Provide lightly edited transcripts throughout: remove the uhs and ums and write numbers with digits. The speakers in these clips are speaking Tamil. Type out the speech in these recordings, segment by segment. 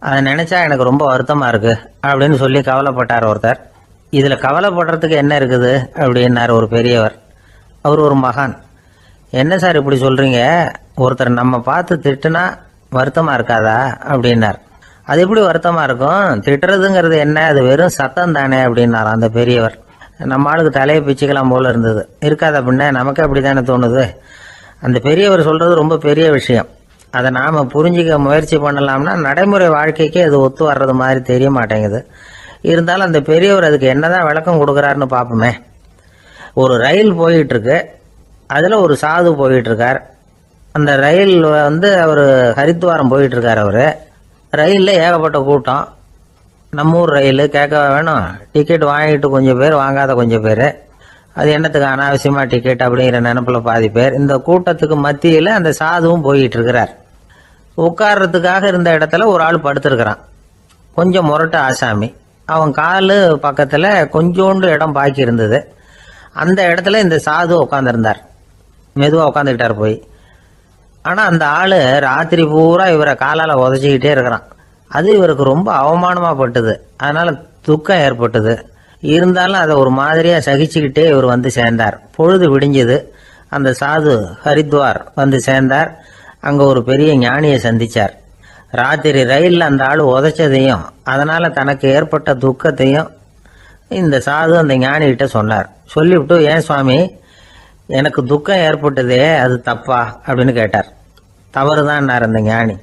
அதை நினைச்சா எனக்கு ரொம்ப வருத்தமா இருக்கு அப்படின்னு சொல்லி கவலைப்பட்டார் ஒருத்தர். இதுல கவலைப்படுறதுக்கு என்ன இருக்குது அப்படின்னார் ஒரு பெரியவர். அவர் ஒரு மகான். என்ன சார் இப்படி சொல்றீங்க, ஒருத்தர் நம்ம பார்த்து திட்டுனா வருத்தமா இருக்காதா அப்படின்னார். அது எப்படி வருத்தமா இருக்கும், திட்டுறதுங்கிறது என்ன, அது வெறும் சத்தம் தானே அப்படின்னார் அந்த பெரியவர். நம்ம ஆளுக்கு தலையை பிச்சுக்கலாம் போல இருந்தது. இருக்காத அப்படின்னா நமக்கு அப்படித்தானே தோணுது. அந்த பெரியவர் சொல்றது ரொம்ப பெரிய விஷயம். அதை நாம புரிஞ்சிக்க முயற்சி பண்ணலாம்னா நடைமுறை வாழ்க்கைக்கு அது ஒத்து வர்றது மாதிரி தெரிய மாட்டேங்குது. இருந்தாலும் அந்த பெரியவர் அதுக்கு என்னதான் விளக்கம் கொடுக்குறாருன்னு பார்ப்போமே. ஒரு ரயில் போயிட்டு இருக்கு, அதுல ஒரு சாது போயிட்டு இருக்கார். அந்த ரயில் அவர் ஹரித்வாரம் போயிட்டு இருக்கார். அவரு ரயில்ல ஏகப்பட்ட கூட்டம். நம்ம ஊர் ரயில் கேட்க வேணும், டிக்கெட் வாங்கிட்டு கொஞ்சம் பேர், வாங்காத கொஞ்சம் பேர். அது என்னத்துக்கு அனாவசியமா டிக்கெட் அப்படிங்கிற நினைப்புல பாதி பேர். இந்த கூட்டத்துக்கு மத்தியில அந்த சாதுவும் போயிட்டு இருக்கிறார். உட்கார்றதுக்காக இருந்த இடத்துல ஒரு ஆள் படுத்திருக்கிறான். கொஞ்சம் முரட்டு ஆசாமி. அவன் காலு பக்கத்துல கொஞ்சோண்டு இடம் பாக்கி இருந்தது. அந்த இடத்துல இந்த சாது உட்காந்துருந்தார். மெதுவா உட்காந்துக்கிட்டார் போய். ஆனா அந்த ஆளு ராத்திரி பூரா இவரை காலால உதச்சிக்கிட்டே இருக்கிறான். அது இவருக்கு ரொம்ப அவமானமா பட்டது. அதனால துக்கம் ஏற்பட்டது. இருந்தாலும் அதை ஒரு மாதிரியா சகிச்சுக்கிட்டே இவர் வந்து சேர்ந்தார். பொழுது விடிஞ்சது. அந்த சாது ஹரித்வார் வந்து சேர்ந்தார். அங்க ஒரு பெரிய ஞானியை சந்திச்சார். ராத்திரி ரயில்ல அந்த ஆளு உதைச்சதையும் அதனால தனக்கு ஏற்பட்ட துக்கத்தையும் இந்த சாது அந்த ஞானி கிட்ட சொன்னார். சொல்லிவிட்டு, ஏன் சுவாமி, எனக்கு துக்கம் ஏற்பட்டதே அது தப்பா அப்படின்னு கேட்டார். தவறுதான் அந்த ஞானி.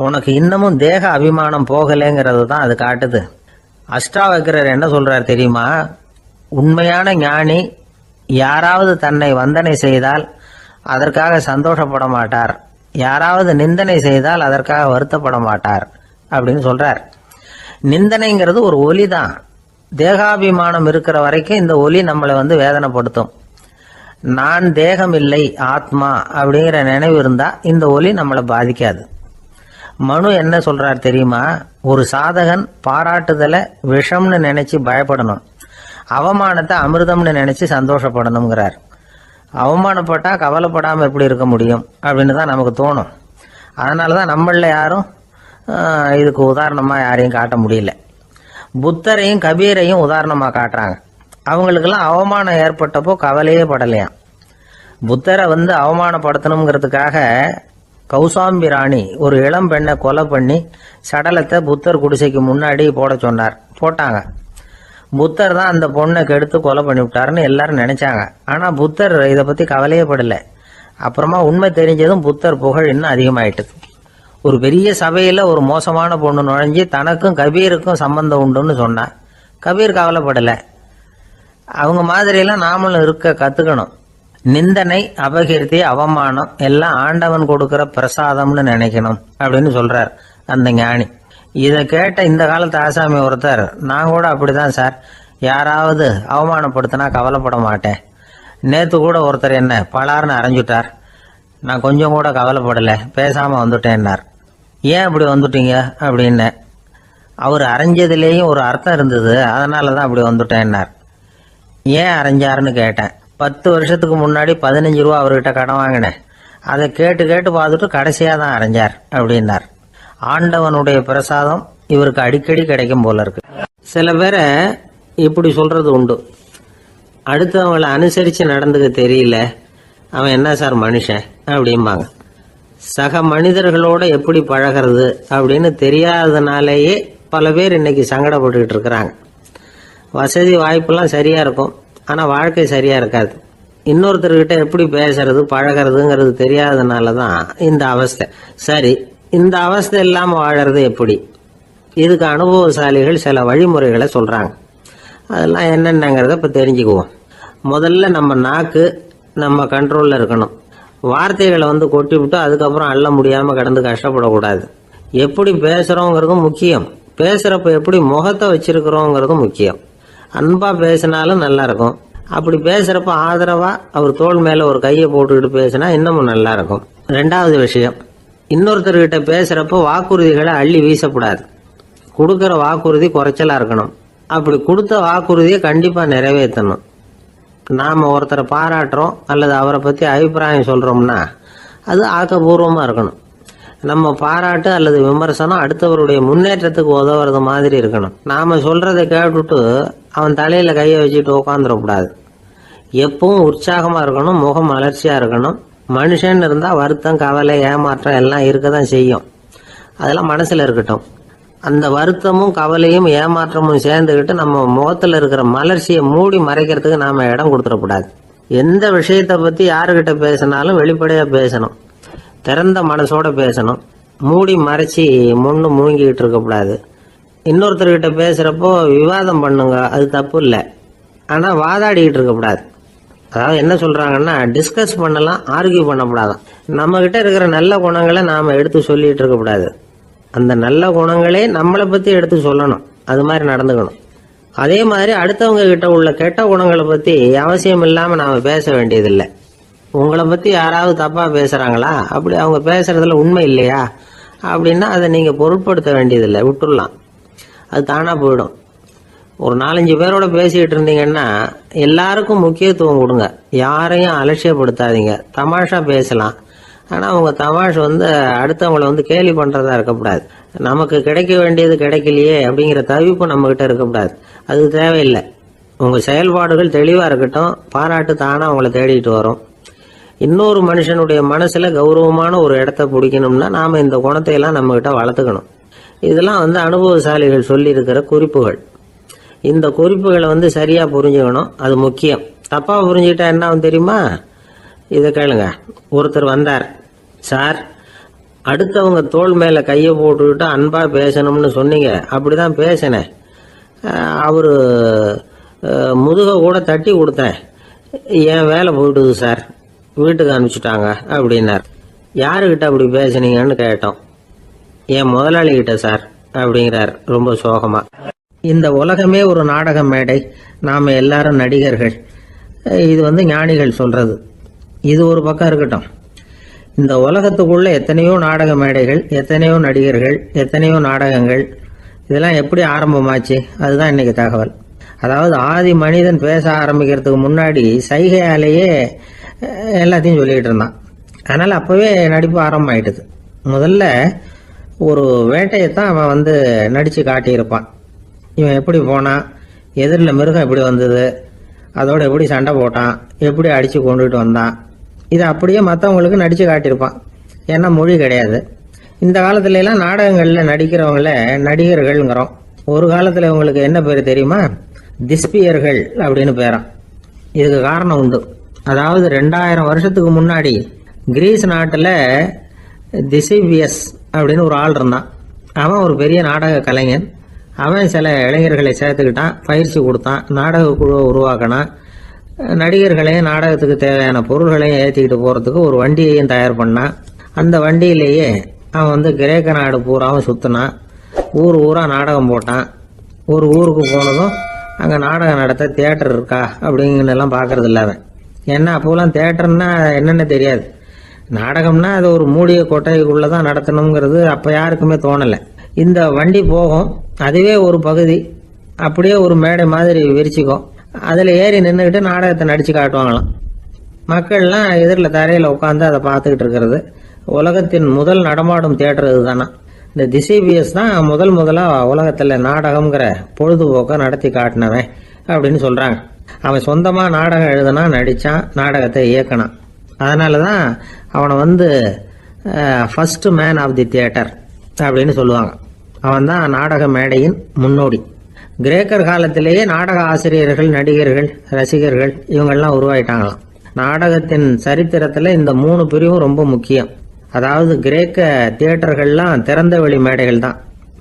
உனக்கு இன்னமும் தேக அபிமானம் போகலைங்கிறது தான் அது காட்டுது. அஷ்டாவக்கிரர் என்ன சொல்றார் தெரியுமா? உண்மையான ஞானி யாராவது தன்னை வந்தனை செய்தால் அதற்காக சந்தோஷப்பட மாட்டார், யாராவது நிந்தனை செய்தால் அதற்காக வருத்தப்பட மாட்டார் அப்படின்னு சொல்றார். நிந்தனைங்கிறது ஒரு ஒலி தான். தேகாபிமானம் இருக்கிற வரைக்கும் இந்த ஒலி நம்மளை வேதனைப்படுத்தும். நான் தேகம் இல்லை, ஆத்மா அப்படிங்கிற நினைவு இருந்தா இந்த ஒலி நம்மளை பாதிக்காது. மனு என்ன சொல்றார் தெரியுமா? ஒரு சாதகன் பாராட்டுதலை விஷம்னு நினைச்சு பயப்படணும், அவமானத்தை அமிர்தம்னு நினைச்சு சந்தோஷப்படணுங்கிறார். அவமானப்பட்டா கவலைப்படாம எப்படி இருக்க முடியும் அப்படின்னு தான் நமக்கு தோணும். அதனாலதான் நம்மள யாரும் இதுக்கு உதாரணமா யாரையும் காட்ட முடியல. புத்தரையும் கபீரையும் உதாரணமா காட்டுறாங்க. அவங்களுக்கெல்லாம் அவமானம் ஏற்பட்டப்போ கவலையே படலையாம். புத்தரை அவமானப்படுத்தணுங்கிறதுக்காக கௌசாம்பி ராணி ஒரு இளம் பெண்ணை கொலை பண்ணி சடலத்தை புத்தர் குடிசைக்கு முன்னாடி போட சொன்னார். போட்டாங்க. புத்தர் தான் அந்த பொண்ணை கெடுத்து கொலை பண்ணி விட்டாருன்னு எல்லாரும் நினைச்சாங்க. ஆனா புத்தர் இதை பத்தி கவலையே படல. அப்புறமா உண்மை தெரிஞ்சதும் புத்தர் புகழ் இன்னும் அதிகமாயிட்டது. ஒரு பெரிய சபையில ஒரு மோசமான பொண்ணு நுழைஞ்சு தனக்கும் கபீருக்கும் சம்பந்தம் உண்டுன்னு சொன்னா கபீர் கவலைப்படல. அவங்க மாதிரியெல்லாம் நாமளும் இருக்க கத்துக்கணும். நிந்தனை, அபகீர்த்தி, அவமானம் எல்லாம் ஆண்டவன் கொடுக்கிற பிரசாதம்னு நினைக்கணும் அப்படின்னு சொல்றார் அந்த ஞானி. இதை கேட்ட இந்த காலத்து ஆசாமி ஒருத்தர், நான் கூட அப்படிதான் சார், யாராவது அவமானப்படுத்தினா கவலைப்பட மாட்டேன். நேத்து கூட ஒருத்தர் என்ன பலார்னு அரைஞ்சுட்டார், நான் கொஞ்சம் கூட கவலைப்படல, பேசாம வந்துட்டேன்னார். ஏன் அப்படி வந்துட்டீங்க அப்படின்னு. அவர் அரைஞ்சதுலேயும் ஒரு அர்த்தம் இருந்தது, அதனாலதான் அப்படி வந்துட்டேன்னார். ஏன் அரைஞ்சாருன்னு கேட்டேன். 10 வருஷத்துக்கு முன்னாடி 15 ரூபா அவர்கிட்ட கடன் வாங்கினேன், அதை கேட்டு கேட்டு பார்த்துட்டு கடைசியா தான் அரைஞ்சார் அப்படின்னார். ஆண்டவனுடைய பிரசாதம் இவருக்கு அடிக்கடி கிடைக்கும் போல இருக்கு. சில பேரை இப்படி சொல்றது உண்டு, அடுத்தவங்களை அனுசரிச்சு நடந்துக்க தெரியல, அவன் என்ன சார் மனுஷன் அப்படிம்பாங்க. சக மனிதர்களோட எப்படி பழகிறது அப்படின்னு தெரியாததுனாலேயே பல பேர் இன்னைக்கு சங்கடப்பட்டுக்கிட்டு இருக்கிறாங்க. வசதி வாய்ப்பெல்லாம் சரியா இருக்கும், ஆனா வாழ்க்கை சரியா இருக்காது. இன்னொருத்தர்கிட்ட எப்படி பேசுறது பழகிறதுங்கிறது தெரியாததுனாலதான் இந்த அவஸ்தை. சரி, இந்த அவஸ்தை இல்லாம வாழறது எப்படி? இதுக்கு அனுபவசாலிகள் சில வழிமுறைகளை சொல்றாங்க. அதெல்லாம் என்னென்னங்கிறத இப்ப தெரிஞ்சுக்குவோம். முதல்ல நம்ம நாக்கு நம்ம கண்ட்ரோல்ல இருக்கணும். வார்த்தைகளை கொட்டி விட்டு அதுக்கப்புறம் அள்ள முடியாம கடந்து கஷ்டப்படக்கூடாது. எப்படி பேசுறோங்கிறதும் முக்கியம், பேசுறப்ப எப்படி முகத்தை வச்சிருக்கிறோங்கிறதும் முக்கியம். அன்பா பேசினாலும் நல்லா இருக்கும். அப்படி பேசுறப்ப ஆதரவா அவர் தோள் மேல ஒரு கையை போட்டுக்கிட்டு பேசினா இன்னமும் நல்லா இருக்கும். 2வது விஷயம், இன்னொருத்தர்கிட்ட பேசுறப்ப வாக்குறுதிகளை அள்ளி வீசக்கூடாது. கொடுக்கற வாக்குறுதி குறைச்சலா இருக்கணும். அப்படி கொடுத்த வாக்குறுதியை கண்டிப்பா நிறைவேற்றணும். நாம ஒருத்தரை பாராட்டுறோம் அல்லது அவரை பத்தி அபிப்பிராயம் சொல்றோம்னா அது ஆக்கப்பூர்வமா இருக்கணும். நம்ம பாராட்டு அல்லது விமர்சனம் அடுத்தவருடைய முன்னேற்றத்துக்கு உதவுறது மாதிரி இருக்கணும். நாம சொல்றதை கேட்டுட்டு அவன் தலையில கையை வச்சுட்டு உட்காந்துடக்கூடாது. எப்பவும் உற்சாகமா இருக்கணும், முகம் மலர்ச்சியா இருக்கணும். மனுஷன் இருந்தா வருத்தம், கவலை, ஏமாற்றம் எல்லாம் இருக்கதான் செய்யும். அதெல்லாம் மனசுல இருக்கட்டும். அந்த வருத்தமும் கவலையும் ஏமாற்றமும் சேர்ந்துக்கிட்டு நம்ம முகத்துல இருக்கிற மலர்ச்சியை மூடி மறைக்கிறதுக்கு நாம இடம் கொடுத்துடக்கூடாது. எந்த விஷயத்தை பத்தி யாருக்கிட்ட பேசினாலும் வெளிப்படையா பேசணும், திறந்த மனசோட பேசணும். மூடி மறைச்சி முன்னு மூங்கிக்கிட்டு இருக்கக்கூடாது. இன்னொருத்தர்கிட்ட பேசுறப்போ விவாதம் பண்ணுங்க, அது தப்பு இல்லை. ஆனா வாதாடிக்கிட்டு இருக்கக்கூடாது. அதாவது என்ன சொல்றாங்கன்னா, டிஸ்கஸ் பண்ணலாம், ஆர்கியூ பண்ணக்கூடாதான். நம்ம கிட்ட இருக்கிற நல்ல குணங்களை நாம எடுத்து சொல்லிட்டு இருக்கக்கூடாது. அந்த நல்ல குணங்களே நம்மளை பத்தி எடுத்து சொல்லணும். அது மாதிரி நடந்துக்கணும். அதே மாதிரி அடுத்தவங்க கிட்ட உள்ள கெட்ட குணங்களை பத்தி அவசியம் இல்லாம நாம பேச வேண்டியதில்லை. உங்களை பத்தி யாராவது தப்பா பேசுறாங்களா, அப்படி அவங்க பேசுறதுல உண்மை இல்லையா அப்படின்னா அதை நீங்க பொருட்படுத்த வேண்டியதில்லை, விட்டுடலாம். அது தானா போயிடும். ஒரு 4-5 பேரோட பேசிக்கிட்டு இருந்தீங்கன்னா எல்லாருக்கும் முக்கியத்துவம் கொடுங்க, யாரையும் அலட்சியப்படுத்தாதீங்க. தமாஷா பேசலாம், ஆனா உங்க தமாஷ் அடுத்தவங்களை கேலி பண்றதா இருக்கக்கூடாது. நமக்கு கிடைக்க வேண்டியது கிடைக்கலையே அப்படிங்கிற தவிப்பு நம்ம கிட்ட இருக்கக்கூடாது. அது தேவையில்லை. உங்க செயல்பாடுகள் தெளிவா இருக்கட்டும், பாராட்டு தானா உங்களை தேடிட்டு வரும். இன்னொரு மனுஷனுடைய மனசுல கௌரவமான ஒரு இடத்த பிடிக்கணும்னா நாம இந்த குணத்தை எல்லாம் நம்ம கிட்ட வளர்த்துக்கணும். இதெல்லாம் அனுபவசாலிகள் சொல்லி இருக்கிற குறிப்புகள். இந்த குறிப்புகளை சரியா புரிஞ்சுக்கணும், அது முக்கியம். தப்பா புரிஞ்சுக்கிட்டா என்ன ஆகும் தெரியுமா? இதை கேளுங்க. ஒருத்தர் வந்தார், சார் அடுத்தவங்க தோள் மேல கையை போட்டுக்கிட்டு அன்பா பேசணும்னு சொன்னீங்க, அப்படிதான் பேசினேன். அவரு முதுக கூட தட்டி கொடுத்தேன், என் வேலை போயிட்டுது சார், வீட்டுக்கு அனுப்பிச்சுட்டாங்க அப்படின்னார். யாருக்கிட்ட அப்படி பேசுனீங்கன்னு கேட்டோம். என் முதலாளி கிட்ட சார் அப்படிங்கிறார் ரொம்ப சோகமா. இந்த உலகமே ஒரு நாடக மேடை, நாம எல்லாரும் நடிகர்கள். இது ஞானிகள் சொல்றது. இது ஒரு பக்கம் இருக்கட்டும். இந்த உலகத்துக்குள்ள எத்தனையோ நாடக மேடைகள், எத்தனையோ நடிகர்கள், எத்தனையோ நாடகங்கள். இதெல்லாம் எப்படி ஆரம்பமாச்சு? அதுதான் இன்னைக்கு தகவல். அதாவது ஆதி மனிதன் பேச ஆரம்பிக்கிறதுக்கு முன்னாடி சைகையாலேயே எல்லாத்தையும் சொல்லிக்கிட்டு இருந்தான். அதனால அப்பவே நடிப்பு ஆரம்பமாயிட்டுது. முதல்ல ஒரு வேட்டையத்தான் அவன் நடிச்சு காட்டியிருப்பான். இவன் எப்படி போனான், எதிரில் மிருகம் எப்படி வந்தது, அதோட எப்படி சண்டை போட்டான், எப்படி அடிச்சு கொண்டுட்டு வந்தான், இதை அப்படியே மற்றவங்களுக்கு நடிச்சு காட்டியிருப்பான். ஏன்னா மொழி கிடையாது. இந்த காலத்துல எல்லாம் நாடகங்கள்ல நடிக்கிறவங்கள நடிகர்கள்ங்கிறோம். ஒரு காலத்துல இவங்களுக்கு என்ன பேரு தெரியுமா? திஸ்பியர்கள் அப்படின்னு பேராம். இதுக்கு காரணம் உண்டு. அதாவது 2000 வருஷத்துக்கு முன்னாடி கிரீஸ் நாட்டுல திசிவியஸ் அப்படின்னு ஒரு ஆள் இருந்தான். அவன் ஒரு பெரிய நாடக கலைஞன். அவன் சில இளைஞர்களை சேர்த்துக்கிட்டான், பயிற்சி கொடுத்தான், நாடக குழுவை உருவாக்கினான். நடிகர்களையும் நாடகத்துக்கு தேவையான பொருள்களையும் ஏற்றிக்கிட்டு போறதுக்கு ஒரு வண்டியையும் தயார் பண்ணான். அந்த வண்டியிலேயே அவன் கிரேக்க நாடு பூராவும் சுத்தினான். ஊர் ஊரா நாடகம் போட்டான். ஒரு ஊருக்கு போனதும் அங்க நாடகம் நடத்த தியேட்டர் இருக்கா அப்படிங்கன்னு எல்லாம் பாக்குறது இல்ல அவன். ஏன்னா அப்போலாம் தியேட்டர்னா என்னன்னு தெரியாது. நாடகம்னா அது ஒரு மூடிய கொட்டைக்குள்ளதான் நடத்தணுங்கிறது அப்ப யாருக்குமே தோணலை. இந்த வண்டி போகும், அதுவே ஒரு பகுதி அப்படியே ஒரு மேடை மாதிரி விரிச்சுக்கும். அதுல ஏறி நின்றுக்கிட்டு நாடகத்தை நடிச்சு காட்டுவாங்களாம். மக்கள்லாம் எதிரில் தரையில உட்காந்து அதை பார்த்துக்கிட்டு இருக்கிறது. உலகத்தின் முதல் நடமாடும் தியேட்டர் இதுதானா. இந்த திசைபியஸ் தான் முதலா உலகத்துல நாடகம்ங்கிற பொழுதுபோக்க நடத்தி காட்டினவன் அப்படின்னு சொல்றாங்க. அவன் சொந்தமா நாடகம் எழுதுனா, நடிச்சான், நாடகத்தை இயக்கினான். அதனாலதான் அவனை first man of the theatre அப்படின்னு சொல்லுவாங்க. அவன் தான் நாடக மேடையின் முன்னோடி. கிரேக்கர் காலத்திலேயே நாடக ஆசிரியர்கள், நடிகர்கள், ரசிகர்கள் இவங்கெல்லாம் உருவாயிட்டாங்களாம். நாடகத்தின் சரித்திரத்துல இந்த 3 பிரிவும் ரொம்ப முக்கியம். அதாவது கிரேக்க தியேட்டர்கள்லாம் திறந்த வெளி மேடைகள் தான்.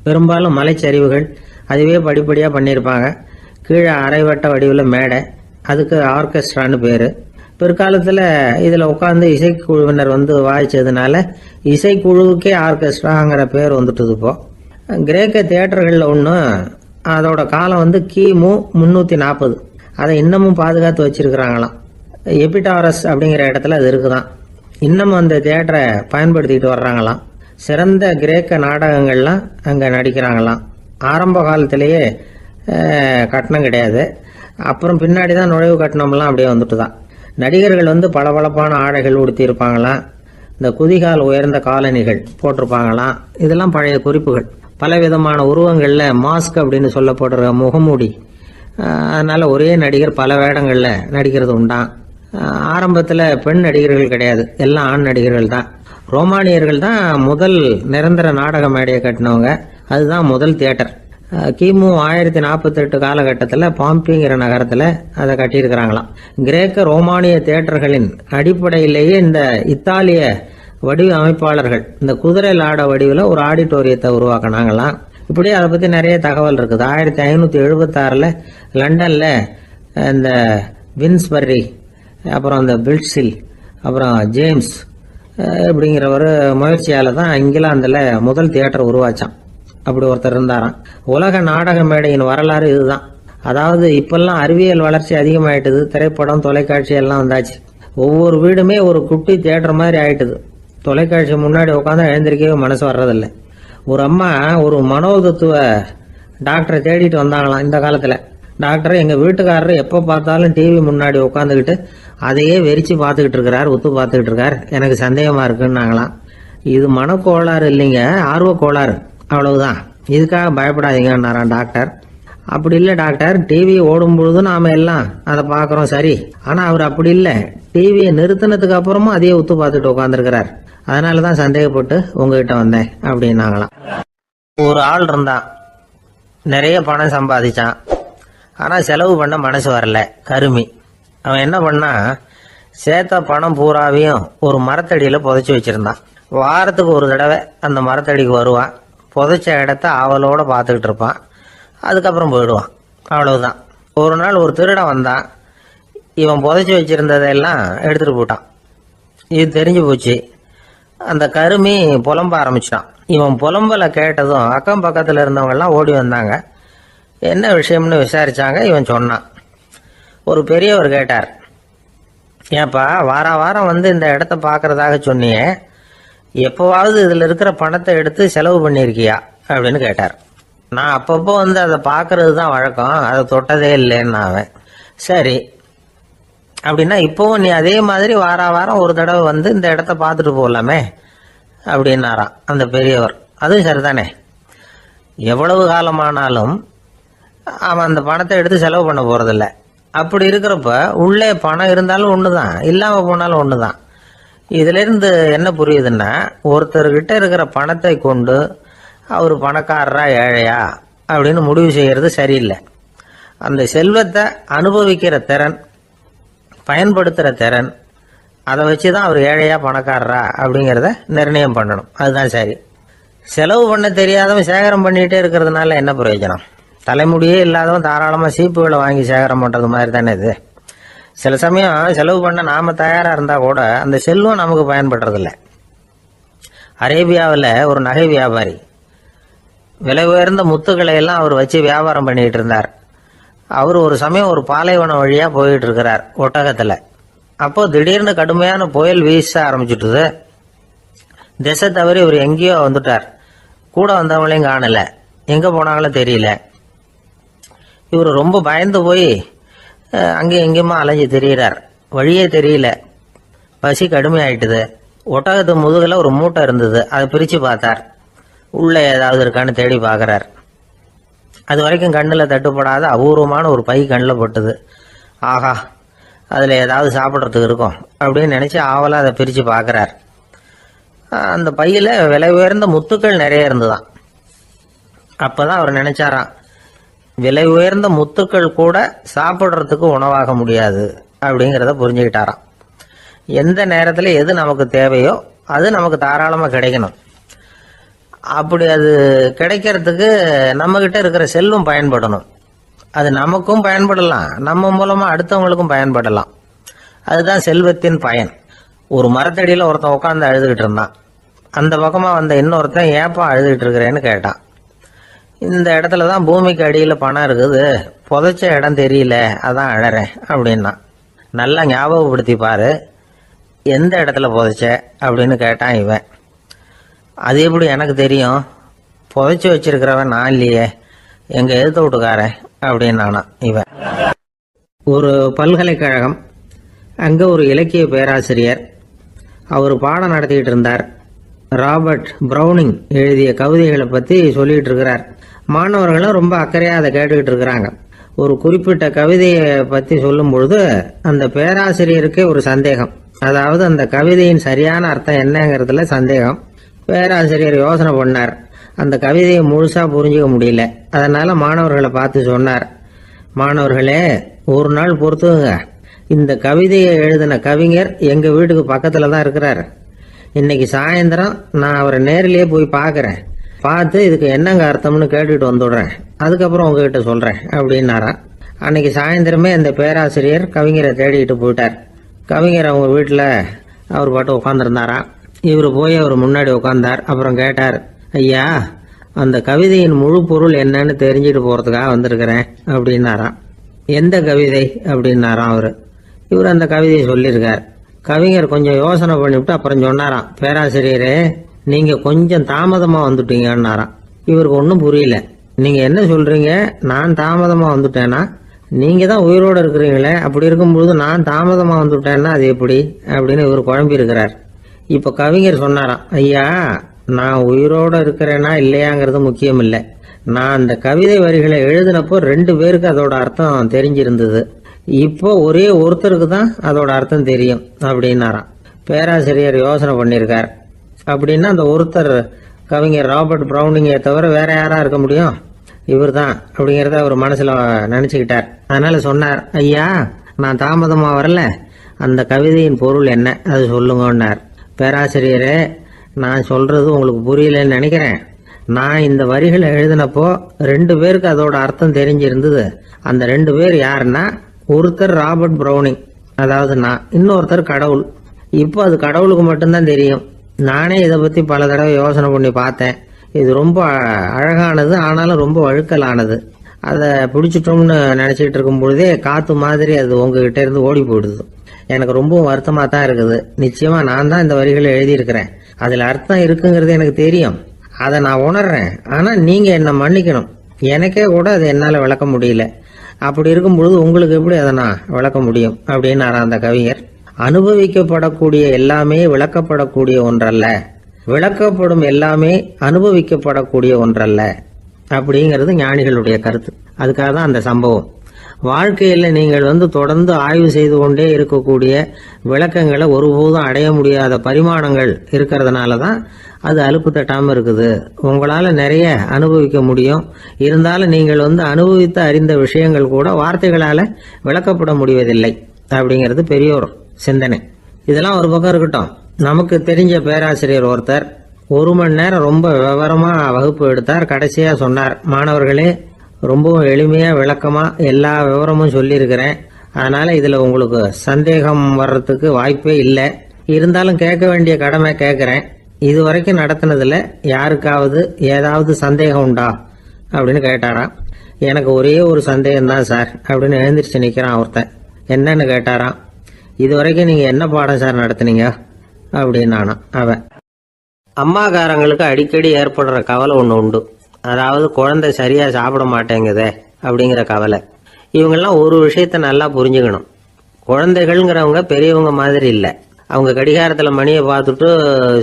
பெரும்பாலும் மலைச்சரிவுகள், அதுவே படிப்படியா பண்ணியிருப்பாங்க. கீழே அரைவட்ட வடிவில் மேடை, அதுக்கு ஆர்கெஸ்ட்ரான்னு பேரு. பிற்காலத்துல இதுல உட்காந்து இசைக்குழுவினர் வாய்ச்சதுனால இசைக்குழுவுக்கே ஆர்கெஸ்ட்ராங்கிற பேர் வந்துட்டுது. இப்போ கிரேக்க தியேட்டர்கள்ல ஒண்ணு, அதோட காலம் கிமு 340. அதை இன்னமும் பாதுகாத்து வச்சிருக்கிறாங்களாம். எபிடாரஸ் அப்படிங்கிற இடத்துல அது இருக்குதான். இன்னமும் அந்த தியேட்டரை பயன்படுத்திட்டு வர்றாங்களாம். சிறந்த கிரேக்க நாடகங்கள்லாம் அங்க நடிக்கிறாங்களாம். ஆரம்ப காலத்திலேயே கட்டணம் கிடையாது. அப்புறம் பின்னாடி தான் நுழைவு கட்டணம்லாம் அப்படியே வந்துட்டு தான். நடிகர்கள் பளபளப்பான ஆடைகள் உடுத்தி இருப்பாங்களாம். இந்த குதிகால் உயர்ந்த காலணிகள் போட்டிருப்பாங்களாம். இதெல்லாம் பழைய குறிப்புகள். பலவிதமான உருவங்களில் மாஸ்க் அப்படின்னு சொல்லப்படுற முகமூடி. அதனால ஒரே நடிகர் பல வேடங்களில் நடிக்கிறது உண்டாம். ஆரம்பத்தில் பெண் நடிகர்கள் கிடையாது, எல்லாம் ஆண் நடிகர்கள் தான். ரோமானியர்கள் தான் முதல் நிரந்தர நாடக மேடையை கட்டினவங்க. அதுதான் முதல் தியேட்டர். கிமு 1048 காலகட்டத்தில் பாம்பிங்கிற நகரத்தில் அதை கட்டியிருக்கிறாங்களாம். கிரேக்க ரோமானிய தியேட்டர்களின் அடிப்படையிலேயே இந்த இத்தாலிய வடிவ அமைப்பாளர்கள் இந்த குதிரை லாட வடிவில் ஒரு ஆடிட்டோரியத்தை உருவாக்கினாங்களாம். இப்படி அதை பற்றி நிறைய தகவல் இருக்குது. 1576 லண்டனில் இந்த வின்ஸ்பர்ரி, அப்புறம் இந்த பில்ட்ஸில், அப்புறம் ஜேம்ஸ் அப்படிங்கிறவர் முயற்சியால் தான் இங்கிலாந்தில் முதல் தியேட்டர் உருவாச்சான். அப்படி ஒருத்தர் இருந்தாராம். உலக நாடக மேடையின் வரலாறு இதுதான். அதாவது இப்பெல்லாம் அறிவியல் வளர்ச்சி அதிகமாயிட்டுது. திரைப்படம், தொலைக்காட்சி எல்லாம் வந்தாச்சு. ஒவ்வொரு வீடுமே ஒரு குட்டி தியேட்டர் மாதிரி ஆயிட்டுது. தொலைக்காட்சி முன்னாடி உட்காந்து எழுந்திருக்கவே மனசு வர்றதில்லை. ஒரு அம்மா ஒரு மனோதத்துவ டாக்டரை தேடிட்டு வந்தாங்களாம் இந்த காலத்தில். டாக்டர், எங்கள் வீட்டுக்காரர் எப்போ பார்த்தாலும் டிவி முன்னாடி உட்காந்துக்கிட்டு அதையே வெறிச்சு பார்த்துக்கிட்டு இருக்கிறார், உத்து பார்த்துக்கிட்டு இருக்கார், எனக்கு சந்தேகமாக இருக்குன்னாங்களாம். இது மனக்கோளாறு இல்லைங்க, ஆர்வ கோளாறு, அவ்வளவுதான். இதுக்காக பயப்படாதீங்கன்னாராம் டாக்டர். அப்படி இல்லை டாக்டர், டிவி ஓடும் பொழுது நாம எல்லாம் அதை பார்க்குறோம் சரி, ஆனால் அவர் அப்படி இல்லை, டிவியை நிறுத்தினதுக்கு அப்புறமும் அதையே உத்து பார்த்துட்டு உட்காந்துருக்கிறார், அதனால தான் சந்தேகப்பட்டு உங்ககிட்ட வந்தேன் அப்படின்னாங்களாம். ஒரு ஆள் இருந்தான், நிறைய பணம் சம்பாதிச்சான், ஆனால் செலவு பண்ண மனசு வரல, கருமி. அவன் என்ன பண்ணா, சேர்த்த பணம் பூராவையும் ஒரு மரத்தடியில் புதைச்சி வச்சிருந்தான். வாரத்துக்கு ஒரு தடவை அந்த மரத்தடிக்கு வருவான், புதைச்ச இடத்த ஆவலோடு பார்த்துக்கிட்டு இருப்பான், அதுக்கப்புறம் போயிடுவான், அவ்வளவுதான். ஒரு நாள் ஒரு திருடன் வந்தான், இவன் புதைச்சி வச்சிருந்ததெல்லாம் எடுத்துகிட்டு போட்டான். இது தெரிஞ்சு போச்சு. அந்த கருமி புலம்ப ஆரம்பிச்சிட்டான். இவன் புலம்பலை கேட்டதும் அக்கம் பக்கத்தில் இருந்தவங்கெல்லாம் ஓடி வந்தாங்க. என்ன விஷயம்னு விசாரிச்சாங்க. இவன் சொன்னான். ஒரு பெரியவர் கேட்டார், ஏன்பா வாரம் வந்து இந்த இடத்த பார்க்கறதாக சொன்னியே, எப்போவாவது இதில் இருக்கிற பணத்தை எடுத்து செலவு பண்ணியிருக்கியா அப்படின்னு கேட்டார். நான் அப்பப்போ வந்து அதை பார்க்கறது தான் வழக்கம், அதை தொட்டதே இல்லைன்னு அவன். சரி அப்படின்னா இப்போவும் நீ அதே மாதிரி வாரம் ஒரு தடவை வந்து இந்த இடத்த பார்த்துட்டு போகலாமே அப்படின்னாராம் அந்த பெரியவர். அதுவும் சரிதானே, எவ்வளவு காலமானாலும் அவன் அந்த பணத்தை எடுத்து செலவு பண்ண போறதில்ல. அப்படி இருக்கிறப்ப உள்ளே பணம் இருந்தாலும் ஒன்று தான், இல்லாமல் போனாலும் ஒன்று தான். இதிலிருந்து என்ன புரியுதுன்னா, ஒருத்தர்கிட்ட இருக்கிற பணத்தை கொண்டு அவர் பணக்காரரா ஏழையா அப்படின்னு முடிவு செய்கிறது சரியில்லை. அந்த செல்வத்தை அனுபவிக்கிற திறன், பயன்படுத்துகிற திறன், அதை வச்சு தான் அவர் ஏழையா பணக்காரரா அப்படிங்கிறத நிர்ணயம் பண்ணணும். அதுதான் சரி. செலவு பண்ண தெரியாதவன் சேகரம் பண்ணிகிட்டே இருக்கிறதுனால என்ன பிரயோஜனம்? தலைமுடியே இல்லாதவன் தாராளமாக சீப்புகளை வாங்கி சேகரம் பண்ணுறது மாதிரி தானே இது. சில சமயம் செலவு பண்ண நாம் தயாராக இருந்தால் கூட அந்த செல்வம் நமக்கு பயன்படுறதில்ல. அரேபியாவில் ஒரு நகை வியாபாரி விலை உயர்ந்த முத்துக்களை எல்லாம் அவர் வச்சு வியாபாரம் பண்ணிகிட்டு இருந்தார். அவர் ஒரு சமயம் ஒரு பாலைவனம் வழியாக போயிட்டு இருக்கிறார் ஒட்டகத்தில். அப்போ திடீர்னு கடுமையான புயல் வீச ஆரம்பிச்சுட்டுது. திசை தவறி இவர் எங்கேயோ வந்துட்டார். கூட வந்தவங்களையும் காணலை, எங்கே போனாங்களோ தெரியல. இவர் ரொம்ப பயந்து போய் அங்கேயும் எங்கேயுமா அலைஞ்சு தெரிகிறார், வழியே தெரியல. பசி கடுமையாயிட்டுது. ஒட்டகத்து முதுகில் ஒரு மூட்டை இருந்தது, அதை பிரித்து பார்த்தார். உள்ளே ஏதாவது இருக்கான்னு தேடி பார்க்குறார். அது வரைக்கும் கண்ணில் தட்டுப்படாத அபூர்வமான ஒரு பை கண்ணில் பட்டுது. ஆஹா, அதில் ஏதாவது சாப்பிட்றதுக்கு இருக்கும் அப்படின்னு நினச்சி ஆவலாக அதை பிரித்து பார்க்குறார். அந்த பையில் விலை உயர்ந்த முத்துக்கள் நிறைய இருந்துதான். அப்போ தான் அவர் நினச்சாராம், விலை உயர்ந்த முத்துக்கள் கூட சாப்பிட்றதுக்கு உணவாக முடியாது அப்படிங்கிறத புரிஞ்சுக்கிட்டாராம். எந்த நேரத்தில் எது நமக்கு தேவையோ அது நமக்கு தாராளமாக கிடைக்கணும். அப்படி அது கிடைக்கிறதுக்கு நம்மக்கிட்ட இருக்கிற செல்வம் பயன்படணும். அது நமக்கும் பயன்படலாம், நம்ம மூலமாக அடுத்தவங்களுக்கும் பயன்படலாம். அதுதான் செல்வத்தின் பயன். ஒரு மரத்தடியில் ஒருத்தன் உட்காந்து அழுதுகிட்டு இருந்தான். அந்த பக்கமாக வந்த இன்னொருத்தன் ஏப்பா அழுதுகிட்டு இருக்கிறேன்னு கேட்டான். இந்த இடத்துல தான் பூமிக்கு அடியில் பணம் இருக்குது, புதைச்ச இடம் தெரியல, அதான் அழறேன் அப்படின்னா. நல்லா ஞாபகப்படுத்தி பாரு, எந்த இடத்துல புதைச்ச அப்படின்னு கேட்டான் இவன். அது எப்படி எனக்கு தெரியும், புதைச்சி வச்சிருக்கிறவன் நான் இல்லையே, எங்க எதிர்த்து வீட்டுக்காரன் அப்படின்னானா இவன். ஒரு பல்கலைக்கழகம், அங்கே ஒரு இலக்கிய பேராசிரியர், அவர் பாடம் நடத்திக்கிட்டு இருந்தார். ராபர்ட் ப்ரௌனிங் எழுதிய கவிதைகளை பற்றி சொல்லிட்டு இருக்கிறார். மாணவர்களும் ரொம்ப அக்கறையாக அதை கேட்டுக்கிட்டு இருக்கிறாங்க. ஒரு குறிப்பிட்ட கவிதையை பற்றி சொல்லும் பொழுது அந்த பேராசிரியருக்கே ஒரு சந்தேகம். அதாவது அந்த கவிதையின் சரியான அர்த்தம் என்னங்கிறதுல சந்தேகம். பேராசிரியர் யோசனை பண்ணார். அந்த கவிதையை முழுசா புரிஞ்சுக்க முடியல. அதனால மாணவர்களை பார்த்து சொன்னார், மாணவர்களே, ஒரு நாள் பொறுத்துங்க. இந்த கவிதையை எழுதின கவிஞர் எங்க வீட்டுக்கு பக்கத்துல தான் இருக்கிறாரு. இன்னைக்கு சாயந்தரம் நான் அவரை நேரிலேயே போய் பார்க்கறேன். பார்த்து இதுக்கு என்னங்க அர்த்தம்னு கேட்டுட்டு வந்துடுறேன். அதுக்கப்புறம் உங்ககிட்ட சொல்றேன் அப்படின்னாராம். அன்னைக்கு சாயந்தரமே அந்த பேராசிரியர் கவிஞரை தேடிட்டு போயிட்டார். கவிஞர் அவங்க வீட்டில் அவர் பாட்டு உட்காந்துருந்தாராம். இவர் போய் அவர் முன்னாடி உட்காந்தார். அப்புறம் கேட்டார், ஐயா, அந்த கவிதையின் முழு பொருள் என்னன்னு தெரிஞ்சுட்டு போறதுக்காக வந்திருக்கிறேன் அப்படின்னாராம். எந்த கவிதை அப்படின்னாராம் அவரு. இவர் அந்த கவிதையை சொல்லியிருக்கார். கவிஞர் கொஞ்சம் யோசனை பண்ணிவிட்டு அப்புறம் சொன்னாராம், பேராசிரியரே, நீங்க கொஞ்சம் தாமதமா வந்துட்டீங்கன்னாராம். இவருக்கு ஒன்றும் புரியல. நீங்க என்ன சொல்றீங்க? நான் தாமதமா வந்துட்டேன்னா? நீங்க தான் உயிரோடு இருக்கிறீங்களே, அப்படி இருக்கும்போது நான் தாமதமா வந்துட்டேன்னா அது எப்படி அப்படின்னு இவர் குழம்பி இருக்கிறார். இப்ப கவிஞர் சொன்னாராம், ஐயா, நான் உயிரோட இருக்கிறேனா இல்லையாங்கிறது முக்கியம் இல்லை. நான் அந்த கவிதை வரிகளை எழுதினப்போ 2 பேருக்கு அதோட அர்த்தம் தெரிஞ்சிருந்தது. இப்போ ஒரே ஒருத்தருக்கு தான் அதோட அர்த்தம் தெரியும் அப்படின்னாராம். பேராசிரியர் யோசனை பண்ணியிருக்கார். அப்படின்னா அந்த ஒருத்தர் கவிஞர் ராபர்ட் ப்ரௌனிங்கை தவிர வேற யாரா இருக்க முடியும்? இவர் தான் அப்படிங்கிறத அவர் மனசுல நினைச்சுக்கிட்டார். அதனால சொன்னார், ஐயா, நான் தாமதமா வரல, அந்த கவிதையின் பொருள் என்ன அது சொல்லுங்கன்னார். பேராசிரியரே, நான் சொல்றது உங்களுக்கு புரியலன்னு நினைக்கிறேன். நான் இந்த வரிகளை எழுதினப்போ 2 பேருக்கு அதோட அர்த்தம் தெரிஞ்சிருந்தது. அந்த 2 பேர் யாருன்னா, ஒருத்தர் ராபர்ட் ப்ரௌனிங், அதாவது நான், இன்னொருத்தர் கடவுள். இப்போ அது கடவுளுக்கு மட்டும்தான் தெரியும். நானே இதை பத்தி பல தடவை யோசனை பண்ணி பார்த்தேன். இது ரொம்ப அழகானது, ஆனாலும் ரொம்ப வழுக்கலானது. அதை பிடிச்சிட்டோம்னு நினைச்சிட்டு இருக்கும் பொழுதே காத்து மாதிரி அது உங்ககிட்ட இருந்து ஓடி போயிடுது. எனக்கு ரொம்பவும் வருத்தமா தான் இருக்குது. நிச்சயமா நான் தான் இந்த வரிகளை எழுதியிருக்கிறேன். அதுல அர்த்தம் இருக்குங்கிறது எனக்கு தெரியும். அதை நான் உணர்றேன். ஆனா நீங்க என்ன மன்னிக்கணும். எனக்கே கூட அதை என்னால விளக்க முடியல. அப்படி இருக்கும் பொழுது உங்களுக்கு எப்படி அதை நான் விளக்க முடியும் அப்படின்னாரா அந்த கவிஞர். அனுபவிக்கப்படக்கூடிய எல்லாமே விளக்கப்படக்கூடிய ஒன்றல்ல, விளக்கப்படும் எல்லாமே அனுபவிக்கப்படக்கூடிய ஒன்றல்ல அப்படிங்கிறது ஞானிகளுடைய கருத்து. அதுக்காக தான் அந்த சம்பவம். வாழ்க்கையில் நீங்கள் தொடர்ந்து ஆய்வு செய்து கொண்டே இருக்கக்கூடிய விளக்கங்களை ஒருபோதும் அடைய முடியாத பரிமாணங்கள் இருக்கிறதுனால தான் அது அலுப்பு தட்டாமல் இருக்குது. உங்களால் நிறைய அனுபவிக்க முடியும். இருந்தாலும் நீங்கள் அனுபவித்து அறிந்த விஷயங்கள் கூட வார்த்தைகளால் விளக்கப்பட முடிவதில்லை அப்படிங்கிறது பெரியோர் சிந்தனை. இதெல்லாம் ஒரு பக்கம் இருக்கட்டும். நமக்கு தெரிஞ்ச பேராசிரியர் ஒருத்தர் 1 மணி நேரம் ரொம்ப விவரமா வகுப்பு எடுத்தார். கடைசியா சொன்னார், மாணவர்களே, ரொம்பவும் எளிமையா விளக்கமா எல்லா விவரமும் சொல்லியிருக்கிறேன். அதனால இதுல உங்களுக்கு சந்தேகம் வர்றதுக்கு வாய்ப்பே இல்லை. இருந்தாலும் கேட்க வேண்டிய கடமை கேட்கிறேன். இது வரைக்கும் நடத்தினதுல யாருக்காவது ஏதாவது சந்தேகம் உண்டா அப்படின்னு கேட்டாராம். எனக்கு ஒரே ஒரு சந்தேகம் தான் சார் அப்படின்னு எழுந்திரிச்சு நிக்கிறான் ஒருத்தன். என்னன்னு கேட்டாராம். இது வரைக்கும் நீங்க என்ன பாடம் சார் நடத்துனீங்க அப்படின்னானா அவன். அம்மாக்காரங்களுக்கு அடிக்கடி ஏற்படுற கவலை ஒன்று உண்டு. அதாவது குழந்தை சரியா சாப்பிட மாட்டேங்குதே அப்படிங்கிற கவலை. இவங்கெல்லாம் ஒரு விஷயத்த நல்லா புரிஞ்சுக்கணும். குழந்தைகள்ங்கிறவங்க பெரியவங்க மாதிரி இல்லை. அவங்க கடிகாரத்துல மணியை பார்த்துட்டு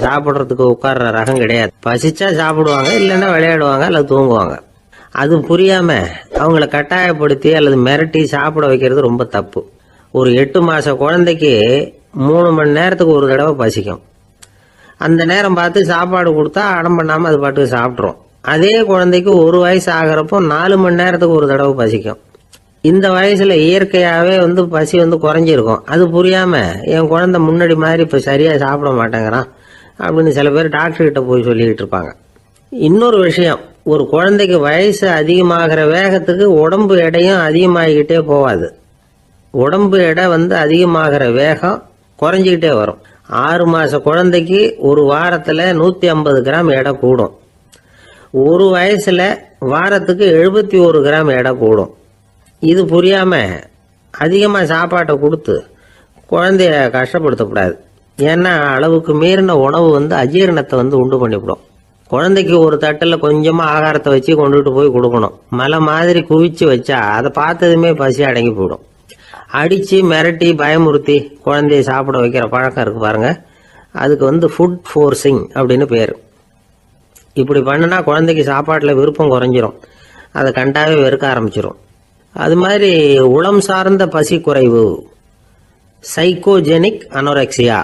சாப்பிட்றதுக்கு உட்கார்ற ரகம் கிடையாது. பசிச்சா சாப்பிடுவாங்க, இல்லைன்னா விளையாடுவாங்க அல்லது தூங்குவாங்க. அது புரியாம அவங்கள கட்டாயப்படுத்தி அல்லது மிரட்டி சாப்பிட வைக்கிறது ரொம்ப தப்பு. ஒரு 8 மாச குழந்தைக்கு 3 மணி நேரத்துக்கு ஒரு தடவை பசிக்கும். அந்த நேரம் பார்த்து சாப்பாடு கொடுத்தா அடம் பண்ணாம அது பாட்டுக்கு சாப்பிட்றோம். அதே குழந்தைக்கு 1 வயசு ஆகிறப்போ 4 மணி நேரத்துக்கு ஒரு தடவை பசிக்கும். இந்த வயசுல இயற்கையாவே பசி குறைஞ்சிருக்கும். அது புரியாம என் குழந்தை முன்னாடி மாதிரி இப்ப சரியா சாப்பிட மாட்டேங்கிறான் அப்படின்னு சில பேர் டாக்டர் கிட்ட போய் சொல்லிக்கிட்டு இருப்பாங்க. இன்னொரு விஷயம், ஒரு குழந்தைக்கு வயசு அதிகமாகிற வேகத்துக்கு உடம்பு எடையும் அதிகமாகிக்கிட்டே போவாது. உடம்பு எடை அதிகமாகிற வேகம் குறைஞ்சிக்கிட்டே வரும். 6 மாச குழந்தைக்கு ஒரு வாரத்துல 150 கிராம் எடை கூடும். ஒரு வயசுல வாரத்துக்கு 71 கிராம் எடை கூடும். இது புரியாம அதிகமா சாப்பாட்டை கொடுத்து குழந்தைய கஷ்டப்படுத்தக்கூடாது. ஏன்னா அளவுக்கு மீறின உணவு அஜீரணத்தை உண்டு பண்ணிவிடும். குழந்தைக்கு ஒரு தட்டில் கொஞ்சமா ஆகாரத்தை வச்சு கொண்டுட்டு போய் கொடுக்கணும். மலை மாதிரி குவிச்சு வச்சா அதை பார்த்ததுமே பசி அடங்கி போயிடும். அடிச்சு மிரட்டி பயமுறுத்தி குழந்தைய சாப்பிட வைக்கிற பழக்கம் இருக்கு பாருங்க, அதுக்கு வந்து ஃபுட் ஃபோர்ஸிங் அப்படின்னு பேர். இப்படி பண்ணுனா குழந்தைக்கு சாப்பாட்டில் விருப்பம் குறைஞ்சிரும், அதை கண்டாவே வெறுக்க ஆரம்பிச்சிடும். அது மாதிரி உளம் சார்ந்த பசி குறைவு, சைக்கோஜெனிக் அனோரெக்சியா,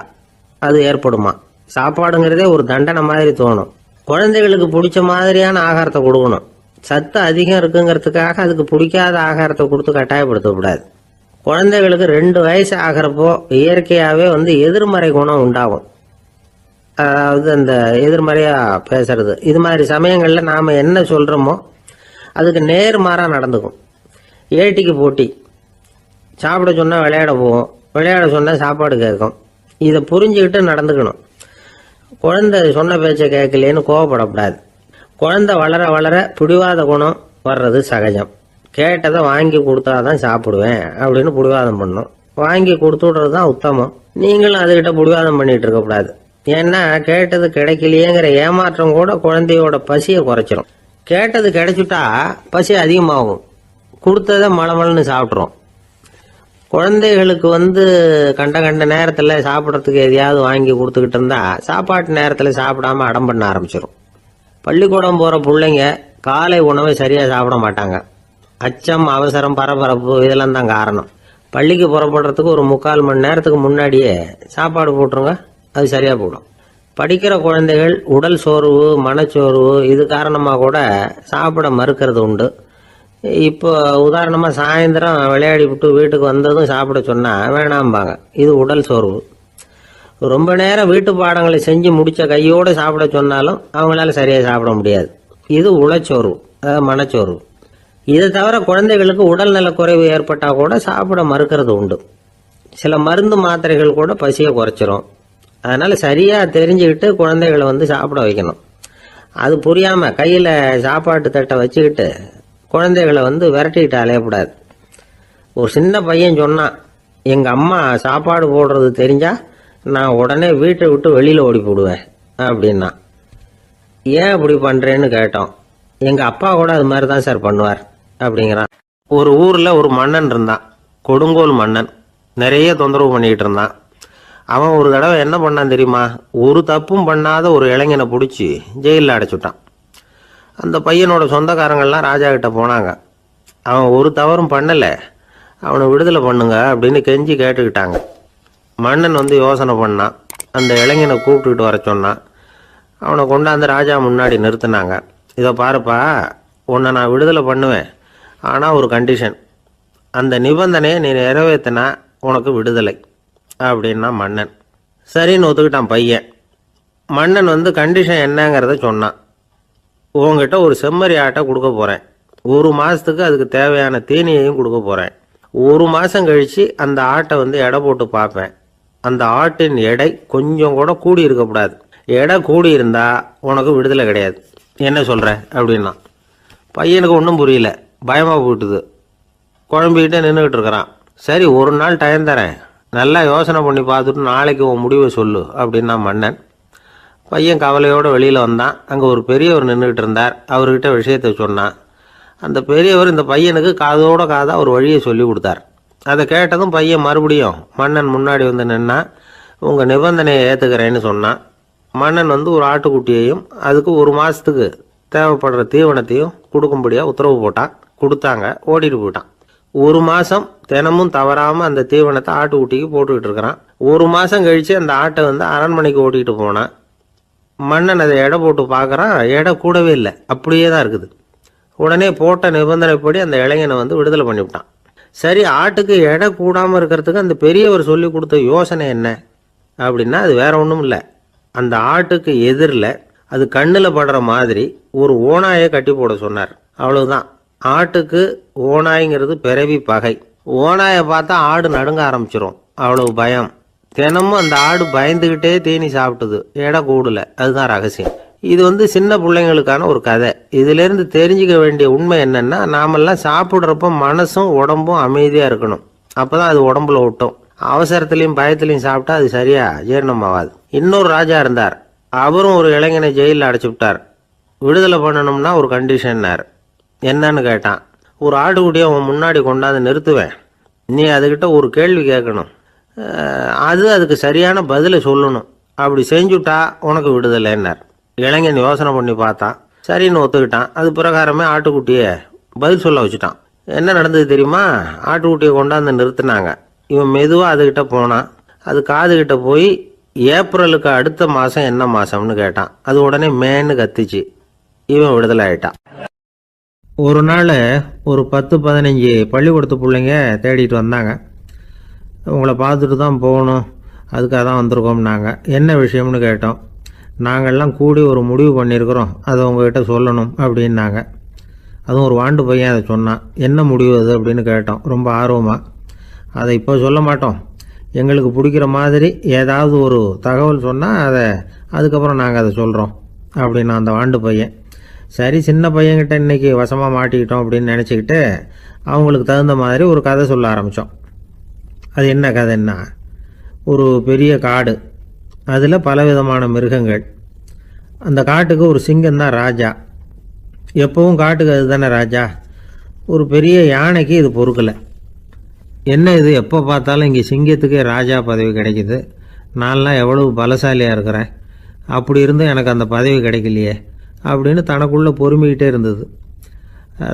அது ஏற்படுமா. சாப்பாடுங்கிறதே ஒரு தண்டனை மாதிரி தோணும். குழந்தைகளுக்கு பிடிச்ச மாதிரியான ஆகாரத்தை கொடுக்கணும். சத்து அதிகம் இருக்குங்கிறதுக்காக அதுக்கு பிடிக்காத ஆகாரத்தை கொடுத்து கட்டாயப்படுத்தக்கூடாது. குழந்தைகளுக்கு 2 வயசு ஆகிறப்போ இயற்கையாகவே வந்து எதிர்மறை குணம் உண்டாகும். அதாவது அந்த எதிர்மறையாக பேசுறது, இது மாதிரி சமயங்களில் நாம் என்ன சொல்கிறோமோ அதுக்கு நேர்மாறாக நடந்துக்கும். ஏட்டிக்கு போட்டி, சாப்பிட சொன்னால் விளையாட போவோம், விளையாட சொன்னால் சாப்பாடு கேட்கும். இதை புரிஞ்சுக்கிட்டு நடந்துக்கணும். குழந்தை சொன்ன பேச்சை கேட்கலேன்னு கோவப்படக்கூடாது. குழந்தை வளர வளர பிடிவாத குணம் வர்றது சகஜம். கேட்டதை வாங்கி கொடுத்தாதான் சாப்பிடுவேன் அப்படின்னு பிடிவாதம் பண்ணும். வாங்கி கொடுத்து விடுறது தான் உத்தமம். நீங்களும் அதுகிட்ட பிடிவாதம் பண்ணிட்டு இருக்கக்கூடாது. ஏன்னா கேட்டது கிடைக்கலையேங்கிற ஏமாற்றம் கூட குழந்தையோட பசியை குறைச்சிரும். கேட்டது கிடைச்சிட்டா பசி அதிகமாகும், கொடுத்ததை மலமலன்னு சாப்பிட்றோம். குழந்தைகளுக்கு வந்து கண்ட நேரத்தில் சாப்பிட்றதுக்கு எதையாவது வாங்கி கொடுத்துக்கிட்டு இருந்தா சாப்பாட்டு நேரத்தில் சாப்பிடாம அடம் பண்ண ஆரம்பிச்சிடும். பள்ளிக்கூடம் போகிற பிள்ளைங்க காலை உணவை சரியாக சாப்பிட மாட்டாங்க. அச்சம், அவசரம், பரபரப்பு இதெல்லாம் தான் காரணம். பள்ளிக்கு புறப்படுறதுக்கு ஒரு 3/4 மணி நேரத்துக்கு முன்னாடியே சாப்பாடு போட்டுருங்க, அது சரியாக போடும். படிக்கிற குழந்தைகள் உடல் சோர்வு, மனச்சோர்வு இது காரணமாக கூட சாப்பிட மறுக்கிறது உண்டு. இப்போ உதாரணமாக சாயந்தரம் விளையாடி விட்டு வீட்டுக்கு வந்ததும் சாப்பிட சொன்னால் வேணாம்பாங்க. இது உடல் சோர்வு. ரொம்ப நேரம் வீட்டு பாடங்களை செஞ்சு முடித்த கையோடு சாப்பிட சொன்னாலும் அவங்களால சரியாக சாப்பிட முடியாது. இது உளச்சோர்வு, அதாவது மனச்சோர்வு. இதை தவிர குழந்தைகளுக்கு உடல் நலக்குறைவு ஏற்பட்டால் கூட சாப்பிட மறுக்கிறது உண்டு. சில மருந்து மாத்திரைகள் கூட பசியை குறைச்சிரும். அதனால் சரியாக தெரிஞ்சுக்கிட்டு குழந்தைகளை வந்து சாப்பிட வைக்கணும். அது புரியாமல் கையில் சாப்பாட்டு தட்டை வச்சுக்கிட்டு குழந்தைகளை வந்து விரட்டிக்கிட்டு அலையக்கூடாது. ஒரு சின்ன பையன் சொன்னான், எங்கள் அம்மா சாப்பாடு போடுறது தெரிஞ்சா நான் உடனே வீட்டை விட்டு வெளியில் ஓடி போடுவேன் அப்படின்னா. ஏன் அப்படி பண்ணுறேன்னு கேட்டோம். எங்கள் அப்பா கூட அது மாதிரி தான் சார் பண்ணுவார் அப்படிங்கிறான். ஒரு ஊரில் ஒரு மன்னன் இருந்தான், கொடுங்கோல் மன்னன். நிறைய தொந்தரவு பண்ணிக்கிட்டு இருந்தான். அவன் ஒரு தடவை என்ன பண்ணான் தெரியுமா? ஒரு தப்பும் பண்ணாத ஒரு இளைஞனை பிடிச்சி ஜெயிலில் அடைச்சுட்டான். அந்த பையனோட சொந்தக்காரங்கள்லாம் ராஜா கிட்ட போனாங்க. அவன் ஒரு தவறும் பண்ணலை, அவனை விடுதலை பண்ணுங்க அப்படின்னு கெஞ்சி கேட்டுக்கிட்டாங்க. மன்னன் வந்து யோசனை பண்ணான். அந்த இளைஞனை கூப்பிட்டுக்கிட்டு வர சொன்னான். அவனை கொண்டாந்து ராஜா முன்னாடி நிறுத்தினாங்க. இதை பாருப்பா, உன்னை நான் விடுதலை பண்ணுவேன், ஆனால் ஒரு கண்டிஷன். அந்த நிபந்தனையை நீ நிறைவேற்றினா உனக்கு விடுதலை அப்படின்னா மன்னன். சரின்னு ஒத்துக்கிட்டான் பையன். மன்னன் வந்து கண்டிஷன் என்னங்கிறத சொன்னான். உங்ககிட்ட ஒரு செம்மறி ஆட்டை கொடுக்க போகிறேன், 1 மாதத்துக்கு அதுக்கு தேவையான தீனியையும் கொடுக்க போகிறேன். 1 மாதம் கழித்து அந்த ஆட்டை வந்து எடை போட்டு பார்ப்பேன். அந்த ஆட்டின் எடை கொஞ்சம் கூட கூடி இருக்கக்கூடாது. எடை கூடி இருந்தால் உனக்கு விடுதலை கிடையாது. என்ன சொல்கிற அப்படின்னா. பையனுக்கு ஒன்றும் புரியல, பயமாக போயிட்டுது. குழம்பிக்கிட்டே நின்றுக்கிட்டு இருக்கிறான். சரி, 1 நாள் டைம் தரேன், நல்லா யோசனை பண்ணி பார்த்துட்டு நாளைக்கு உன் முடிவை சொல்லு அப்படின்னா மன்னன். பையன் கவலையோடு வெளியில் வந்தான். அங்கே ஒரு பெரியவர் நின்றுக்கிட்டு இருந்தார். அவர்கிட்ட விஷயத்தை சொன்னான். அந்த பெரியவர் இந்த பையனுக்கு காதோட காதாக ஒரு வழியை சொல்லி கொடுத்தார். அதை கேட்டதும் பையன் மறுபடியும் மன்னன் முன்னாடி வந்து நின்னா, உங்கள் நிபந்தனையை ஏற்றுக்கிறேன்னு சொன்னான். மன்னன் வந்து ஒரு ஆட்டுக்குட்டியையும் அதுக்கு 1 மாதத்துக்கு தேவைப்படுற தீவனத்தையும் கொடுக்கும்படியாக உத்தரவு போட்டான். கொடுத்தாங்க, ஓடிட்டு போயிட்டான். 1 மாதம் தினமும் தவறாமல் அந்த தீவனத்தை ஆட்டுக்குட்டிக்கு போட்டுக்கிட்டு இருக்கிறான். 1 மாதம் கழித்து அந்த ஆட்டை வந்து அரண்மனைக்கு ஓட்டிகிட்டு போனான். மன்னன் அதை எடை போட்டு பார்க்குறான், எடை கூடவே இல்லை, அப்படியே தான் இருக்குது. உடனே போட்ட நிபந்தனைப்படி அந்த இளைஞனை வந்து விடுதலை பண்ணிவிட்டான். சரி, ஆட்டுக்கு எடை கூடாமல் இருக்கிறதுக்கு அந்த பெரியவர் சொல்லி கொடுத்த யோசனை என்ன அப்படின்னா, அது வேற ஒன்றும் இல்லை. அந்த ஆட்டுக்கு எதிரில் அது கண்ணில் படுற மாதிரி ஒரு ஓநாயை கட்டி போட சொன்னார். அவ்வளவுதான். ஆட்டுக்கு ஓநாய்ங்கிறது பிறவி பகை. ஓநாயை பார்த்தா ஆடு நடுங்க ஆரம்பிச்சிரும், அவ்வளவு பயம். தினமும் அந்த ஆடு பயந்துக்கிட்டே தீனி சாப்பிட்டுது, எடை கூடல. அதுதான் ரகசியம். இது வந்து சின்ன பிள்ளைங்களுக்கான ஒரு கதை. இதிலேருந்து தெரிஞ்சுக்க வேண்டிய உண்மை என்னன்னா, நாமெல்லாம் சாப்பிட்றப்ப மனசும் உடம்பும் அமைதியாக இருக்கணும். அப்போ தான் அது உடம்புல ஒட்டும். அவசரத்துலையும் பயத்துலையும் சாப்பிட்டா அது சரியா ஜீரணமாகாது. இன்னொரு ராஜா இருந்தார். அவரும் ஒரு இளைஞனை ஜெயிலில் அடைச்சி விட்டார். விடுதலை பண்ணணும்னா ஒரு கண்டிஷன்னார். என்னன்னு கேட்டான். ஒரு ஆட்டுக்குட்டியை அவன் முன்னாடி கொண்டாந்து நிறுத்துவேன், நீ அதுக்கிட்ட ஒரு கேள்வி கேட்கணும், அதுக்கு சரியான பதிலை சொல்லணும். அப்படி செஞ்சுட்டா உனக்கு விடுதலைன்னார். இளைஞன் யோசனை பண்ணி பார்த்தான். சரின்னு ஒத்துக்கிட்டான். அது பிரகாரமே ஆட்டுக்குட்டியை பதில் சொல்ல வச்சுட்டான். என்ன நடந்தது தெரியுமா? ஆட்டுக்குட்டியை கொண்டாந்து நிறுத்தினாங்க. இவன் மெதுவாக அதுகிட்ட போனான். அது காதுகிட்ட போய் ஏப்ரலுக்கு அடுத்த மாதம் என்ன மாதம்னு கேட்டான். அது உடனே மேன்னு கத்திச்சு. இவன் விடுதலை ஆயிட்டான். ஒரு நாள் ஒரு 10-15 பள்ளிக்கூடத்து பிள்ளைங்க தேடிட்டு வந்தாங்க. உங்களை பார்த்துட்டு தான் போகணும், அதுக்காக தான் வந்திருக்கோம்னாங்க. என்ன விஷயம்னு கேட்டோம். நாங்கள்லாம் கூடி ஒரு முடிவு பண்ணியிருக்கிறோம், அதை உங்ககிட்ட சொல்லணும் அப்படின்னாங்க. அதுவும் ஒரு வாண்டு பையன் அதை சொன்னான். என்ன முடிவு அது அப்படின்னு கேட்டோம் ரொம்ப ஆர்வமாக. அதை இப்போ சொல்ல மாட்டோம், எங்களுக்கு பிடிக்கிற மாதிரி ஏதாவது ஒரு தகவல் சொன்னால் அதுக்கப்புறம் நாங்கள் அதை சொல்கிறோம் அப்படின்னா அந்த வாண்டு பையன். சரி, சின்ன பையன்கிட்ட இன்றைக்கி வசமாக மாட்டிக்கிட்டோம் அப்படின்னு நினச்சிக்கிட்டு அவங்களுக்கு தகுந்த மாதிரி ஒரு கதை சொல்ல ஆரம்பித்தோம். அது என்ன கதைன்னா, ஒரு பெரிய காடு, அதில் பலவிதமான மிருகங்கள். அந்த காட்டுக்கு ஒரு சிங்கம் தான் ராஜா. எப்பவும் காட்டுக்கு அது தானே ராஜா. ஒரு பெரிய யானைக்கு இது பொறுக்கலை. என்ன இது, எப்போ பார்த்தாலும் இங்கே சிங்கத்துக்கே ராஜா பதவி கிடைக்குது, நான்லாம் எவ்வளவு பலசாலியாக இருக்கிறேன், அப்படி இருந்தும் எனக்கு அந்த பதவி கிடைக்கலையே அப்படின்னு தனக்குள்ளே பொறுமிக்கிட்டே இருந்தது.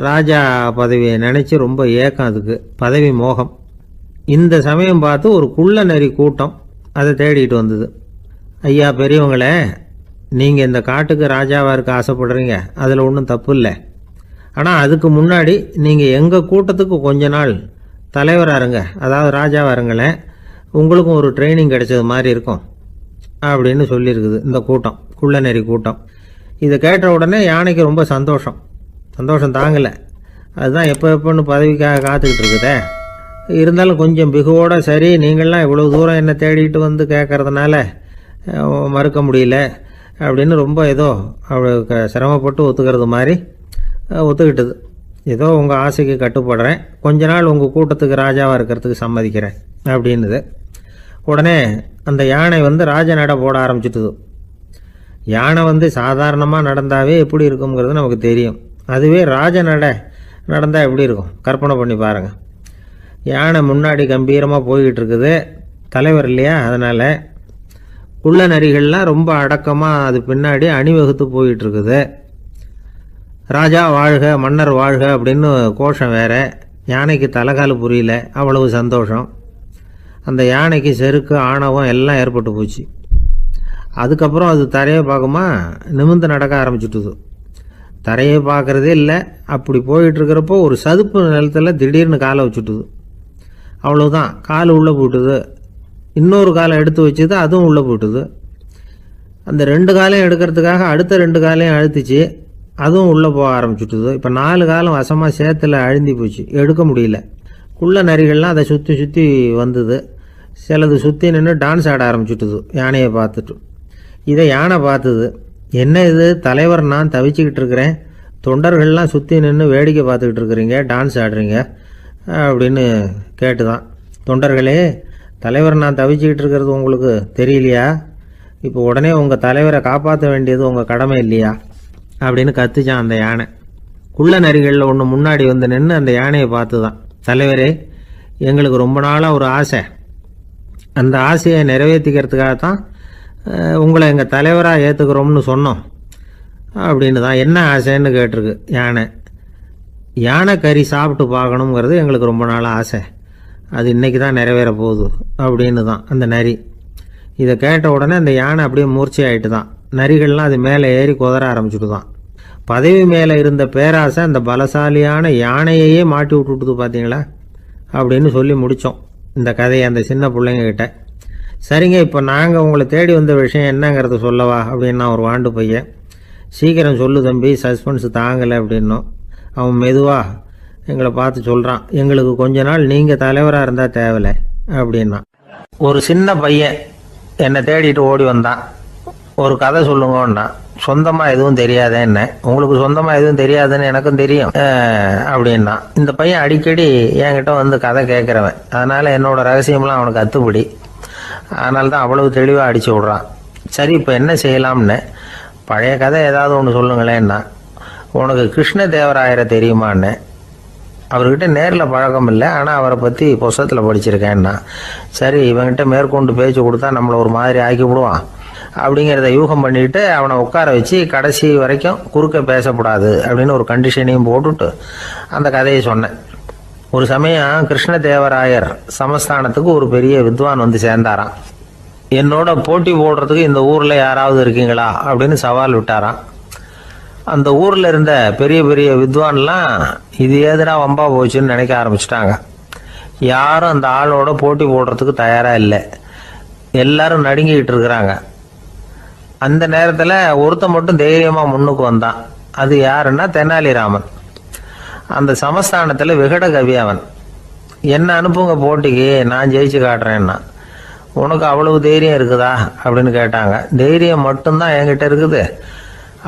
ராஜா பதவியை நினச்சி ரொம்ப ஏக்கம், அதுக்கு பதவி மோகம். இந்த சமயம் பார்த்து ஒரு குள்ள நரி கூட்டம் அதை தேடிட்டு வந்தது. ஐயா பெரியவங்களே, நீங்கள் இந்த காட்டுக்கு ராஜாவாக இருக்க ஆசைப்படுறீங்க, அதில் ஒன்றும் தப்பு இல்லை. ஆனால் அதுக்கு முன்னாடி நீங்கள் எங்கள் கூட்டத்துக்கு கொஞ்ச நாள் தலைவராக இருங்க, அதாவது ராஜாவாக இருங்களேன், உங்களுக்கும் ஒரு ட்ரைனிங் கிடைச்சது மாதிரி இருக்கும் அப்படின்னு சொல்லியிருக்குது இந்த கூட்டம், குள்ள நெறி கூட்டம். இதை கேட்ட உடனே யானைக்கு ரொம்ப சந்தோஷம் தாங்கலை. அதுதான் எப்போன்னு பதவிக்காக காத்துக்கிட்டு இருக்குதே. இருந்தாலும் கொஞ்சம் பிகுவோட, சரி நீங்கள்லாம் இவ்வளோ தூரம் என்னை தேடிட்டு வந்து கேட்கறதுனால மறுக்க முடியல அப்படின்னு ரொம்ப ஏதோ அவளுக்கு சிரமப்பட்டு ஒத்துக்கிறது மாதிரி ஒத்துக்கிட்டது. ஏதோ உங்கள் ஆசைக்கு கட்டுப்படுறேன், கொஞ்ச நாள் உங்கள் கூட்டத்துக்கு ராஜாவாக இருக்கிறதுக்கு சம்மதிக்கிறேன் அப்படின்னுது. உடனே அந்த யானை ராஜ நட போட ஆரம்பிச்சிட்டுது. யானை சாதாரணமாக நடந்தாவே எப்படி இருக்குங்கிறது நமக்கு தெரியும். அதுவே ராஜ நடந்தால் எப்படி இருக்கும் கற்பனை பண்ணி பாருங்கள். யானை முன்னாடி கம்பீரமாக போய்கிட்டு இருக்குது, தலைவர் இல்லையா, அதனால் குள்ள நரிகள்லாம் ரொம்ப அடக்கமாக அது பின்னாடி அணிவகுத்து போயிட்டு இருக்குது. ராஜா வாழ்க, மன்னர் வாழ்க அப்படின்னு கோஷம் வேற. யானைக்கு தலைகால புரியல, அவ்வளவு சந்தோஷம். அந்த யானைக்கு செருக்கு, ஆணவம் எல்லாம் ஏற்பட்டு போச்சு. அதுக்கப்புறம் அது தரையை பார்க்குமா, நிமிர்ந்து நடக்க ஆரம்பிச்சுட்டுது. தரையை பார்க்குறதே இல்லை. அப்படி போயிட்டுருக்கிறப்போ ஒரு சதுப்பு நிலத்தில் திடீர்னு காலை வச்சுட்டுது. அவ்வளோதான், கால் உள்ளே போட்டுது. இன்னொரு காலை எடுத்து வச்சுது, அதுவும் உள்ளே போட்டுது. அந்த 2 காலையும் எடுக்கிறதுக்காக அடுத்த 2 காலையும் அழுத்திச்சு, அதுவும் உள்ளே போக ஆரம்பிச்சுட்டுது. இப்போ 4 காலம் வசமாக சேத்துல அழுந்தி போச்சு, எடுக்க முடியல. குள்ள நரிகள்லாம் அதை சுற்றி சுற்றி வந்தது. சிலது சுற்றி நின்று டான்ஸ் ஆட ஆரம்பிச்சுட்டுது யானையை பார்த்துட்டு. இதை யானை பார்த்தது. என்ன இது தலைவர், நான் தவிச்சுக்கிட்டு இருக்கிறேன், தொண்டர்கள்லாம் சுற்றி நின்று வேடிக்கை பார்த்துக்கிட்டு இருக்கிறீங்க, டான்ஸ் ஆடுறீங்க அப்படின்னு கேட்டுதான். தொண்டர்களே, தலைவர் நான் தவிச்சுக்கிட்டு இருக்கிறது உங்களுக்கு தெரியலையா? இப்போ உடனே உங்கள் தலைவரை காப்பாற்ற வேண்டியது உங்கள் கடமை இல்லையா அப்படின்னு கத்துச்சான் அந்த யானை. குள்ள நரிகளில் ஒன்று முன்னாடி நின்று அந்த யானையை பார்த்து தான், தலைவரே எங்களுக்கு ரொம்ப நாளாக ஒரு ஆசை, அந்த ஆசையை நிறைவேற்றிக்கிறதுக்காகத்தான் உங்களை எங்கள் தலைவராக ஏற்றுக்கிறோம்னு சொன்னோம் அப்படின்னு தான். என்ன ஆசைன்னு கேட்டிருக்கு யானை. யானை கறி சாப்பிட்டு பார்க்கணுங்கிறது எங்களுக்கு ரொம்ப நாளாக ஆசை, அது இன்றைக்கி தான் நிறைவேற போகுது அப்படின்னு தான் அந்த நரி. இதை கேட்ட உடனே அந்த யானை அப்படியே மூர்ச்சி ஆகிட்டு தான். நரிகள்லாம் அது மேலே ஏறி குதற ஆரம்பிச்சுட்டு தான். பதவி மேலே இருந்த பேராசை அந்த பலசாலியான யானையையே மாட்டி விட்டுட்டுது பார்த்தீங்களா அப்படின்னு சொல்லி முடித்தோம் இந்த கதையை அந்த சின்ன பிள்ளைங்கக்கிட்ட. சரிங்க, இப்போ நாங்கள் உங்களை தேடி வந்த விஷயம் என்னங்கிறத சொல்லவா அப்படின்னா ஒரு வாண்டு பையன். சீக்கிரம் சொல்லு தம்பி, சஸ்பென்ஸ் தாங்கலை அப்படின்னோம். அவன் மெதுவாக எங்களை பார்த்து சொல்கிறான், எங்களுக்கு கொஞ்ச நாள் நீங்கள் தலைவராக இருந்தால் தேவலை அப்படின்னா. ஒரு சின்ன பையன் என்னை தேடிட்டு ஓடி வந்தான். ஒரு கதை சொல்லுங்கன்னா, சொந்தமாக எதுவும் தெரியாதே என்ன, உங்களுக்கு சொந்தமாக எதுவும் தெரியாதுன்னு எனக்கும் தெரியும் அப்படின்னா. இந்த பையன் அடிக்கடி என்கிட்ட கதை கேட்குறவன், அதனால் என்னோட ரகசியம்லாம் அவனுக்கு அத்துப்படி, அதனால தான் அவ்வளவு தெளிவாக அடித்து விட்றான். சரி, இப்போ என்ன செய்யலாம்னு, பழைய கதை ஏதாவது ஒன்று சொல்லுங்களேன்னா. உனக்கு கிருஷ்ணதேவராயரை தெரியுமான்னு. அவர்கிட்ட நேரில் பழக்கம் இல்லை, ஆனால் அவரை பற்றி புஸ்தகத்தில் படிச்சிருக்கேன்னா. சரி, இவங்கிட்ட மேற்கொண்டு பேச்சு கொடுத்தா நம்மளை ஒரு மாதிரி ஆக்கி விடுவான், அப்படிங்கிறத யூகம் பண்ணிட்டு அவனை உட்கார வச்சு கடைசி வரைக்கும் குறுக்க பேசக்கூடாது அப்படின்னு ஒரு கண்டிஷனையும் போட்டுட்டு அந்த கதையை சொன்னேன். ஒரு சமயம் கிருஷ்ணதேவராயர் சமஸ்தானத்துக்கு ஒரு பெரிய வித்வான் வந்து சேர்ந்தாராம். என்னோட போட்டி போடுறதுக்கு இந்த ஊரில் யாராவது இருக்கீங்களா அப்படின்னு சவால் விட்டாராம். அந்த ஊரில் இருந்த பெரிய பெரிய வித்வான்லாம் இது ஏதுனா வம்பா போச்சுன்னு நினைக்க ஆரம்பிச்சிட்டாங்க. யாரும் அந்த ஆளோட போட்டி போடுறதுக்கு தயாராக இல்லை. எல்லாரும் நடுங்கிக்கிட்டு இருக்கிறாங்க. அந்த நேரத்தில் ஒருத்தன் மட்டும் தைரியமாக முன்னுக்கு வந்தான். அது யாருன்னா தெனாலிராமன். அந்த சமஸ்தானத்தில் விகட கவி அவன். என்ன அனுப்புங்க போட்டிக்கு, நான் ஜெயிச்சு காட்டுறேன்னா. உனக்கு அவ்வளவு தைரியம் இருக்குதா அப்படின்னு கேட்டாங்க. தைரியம் மட்டும்தான் என்கிட்ட இருக்குது,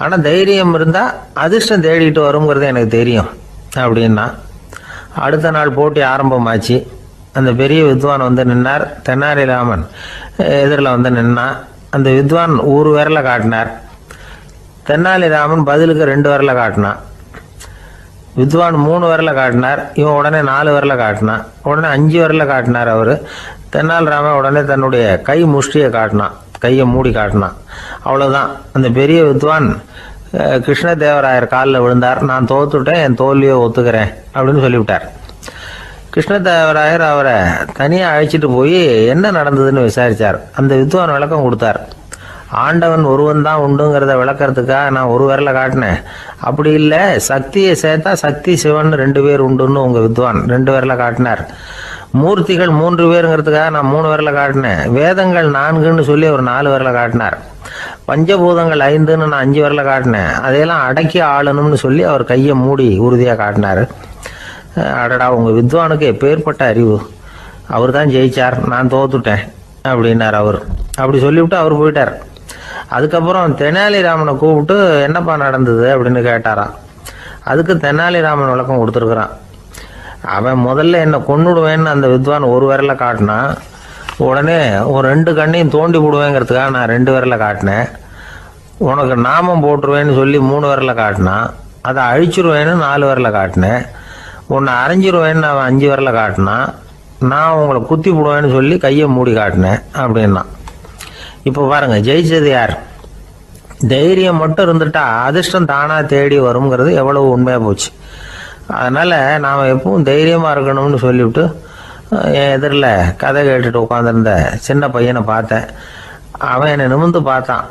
ஆனால் தைரியம் இருந்தால் அதிர்ஷ்டம் தேடிட்டு வருங்கிறது எனக்கு தெரியும் அப்படின்னா. அடுத்த நாள் போட்டி ஆரம்பமாச்சு. அந்த பெரிய வித்வான் வந்து நின்னார். தெனாலிராமன் எதிரில் வந்து நின்னான். அந்த வித்வான் ஒரு விரலை காட்டினார். தெனாலிராமன் பதிலுக்கு 2 விரலை காட்டினான். வித்வான் 3 விரலை காட்டினார். இவன் உடனே 4 விரலை காட்டினான். உடனே 5 விரலை காட்டினார் அவர். தெனாலிராமன் உடனே தன்னுடைய கை முஷ்டியை காட்டினான், கையை மூடி காட்டினான். அவ்வளோதான். அந்த பெரிய வித்வான் கிருஷ்ணதேவராயர் காலில் விழுந்தார். நான் தோத்துட்டேன், என் தோல்வியை ஒத்துக்கிறேன் அப்படின்னு சொல்லிவிட்டார். கிருஷ்ணதேவராயர் அவரை தனியாக அழைச்சிட்டு போய் என்ன நடந்ததுன்னு விசாரித்தார். அந்த வித்வான் விளக்கம் கொடுத்தார். ஆண்டவன் ஒருவன் தான் உண்டுங்கிறத விளக்கறதுக்காக நான் ஒரு விரலை காட்டினேன். அப்படி இல்லை, சக்தியை சேர்த்தா சக்தி சிவன் 2 பேர் உண்டுன்னு உங்கள் வித்வான் 2 விரலை காட்டினார். மூர்த்திகள் 3 பேருங்கிறதுக்காக நான் 3 விரலை காட்டினேன். வேதங்கள் 4ன்னு சொல்லி ஒரு 4 விரலை காட்டினார். பஞ்சபூதங்கள் 5ன்னு நான் 5 விரலை காட்டினேன். அதையெல்லாம் அடக்கி ஆளணும்னு சொல்லி அவர் கையை மூடி உறுதியாக காட்டினார். அடடா, உங்கள் வித்வானுக்கு எப்பேற்பட்ட அறிவு! அவர் தான் ஜெயிச்சார், நான் தோத்துட்டேன் அப்படின்னார் அவர். அப்படி சொல்லிவிட்டு அவர் போயிட்டார். அதுக்கப்புறம் தெனாலிராமனை கூப்பிட்டு என்னப்பா நடந்தது அப்படின்னு கேட்டாராம். அதுக்கு தெனாலிராமன் விளக்கம் கொடுத்துருக்குறான். அவன் முதல்ல என்னை கொன்னுடுவேன்னு அந்த வித்வான் ஒரு விரலை காட்டினான். உடனே ஒரு 2 கண்ணையும் தோண்டி போடுவேங்கிறதுக்காக நான் 2 விரலை காட்டினேன். உனக்கு நாமம் போட்டுருவேன்னு சொல்லி 3 விரலை காட்டினான். அதை அழிச்சிருவேன்னு 4 விரலை காட்டினேன். உன்னை அரைஞ்சிருவேன்னு அவன் 5 விரலை காட்டினான். நான் உங்களை குத்தி போடுவேன்னு சொல்லி கையை மூடி காட்டினேன் அப்படின்னா. இப்போ பாருங்க, ஜெயிச்சது யார்? தைரியம் மட்டும் இருந்துட்டா அதிர்ஷ்டம் தானாக தேடி வருங்கிறது எவ்வளவு உண்மையாக போச்சு. அதனால் நாம் எப்பவும் தைரியமாக இருக்கணும்னு சொல்லிவிட்டு என் எதிரில் கதை கேட்டுட்டு உட்காந்துருந்த சின்ன பையனை பார்த்தேன். அவன் என்னை நிமிர்ந்து பார்த்தான்.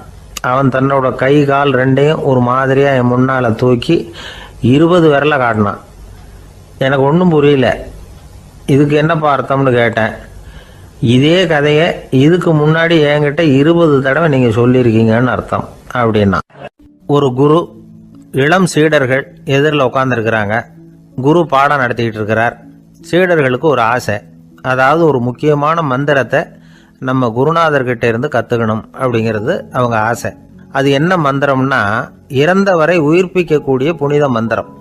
அவன் தன்னோட கை கால் 2ஐயும் ஒரு மாதிரியாக என் முன்னால் தூக்கி 20 விரலை காட்டினான். எனக்கு ஒன்றும் புரியல. இதுக்கு என்னப்பா அர்த்தம்னு கேட்டேன். இதே கதையை இதுக்கு முன்னாடி என்கிட்ட 20 தடவை நீங்கள் சொல்லியிருக்கீங்கன்னு அர்த்தம் அப்படின்னா. ஒரு குரு, இளம் சீடர்கள் எதிரில் உட்காந்துருக்கிறாங்க. குரு பாடம் நடத்திக்கிட்டு இருக்கிறார். சீடர்களுக்கு ஒரு ஆசை, அதாவது ஒரு முக்கியமான மந்திரத்தை நம்ம குருநாதர்கிட்ட இருந்து கற்றுக்கணும் அப்படிங்கிறது அவங்க ஆசை. அது என்ன மந்திரம்னா, இறந்தவரை உயிர்ப்பிக்கக்கூடிய புனித மந்திரம்.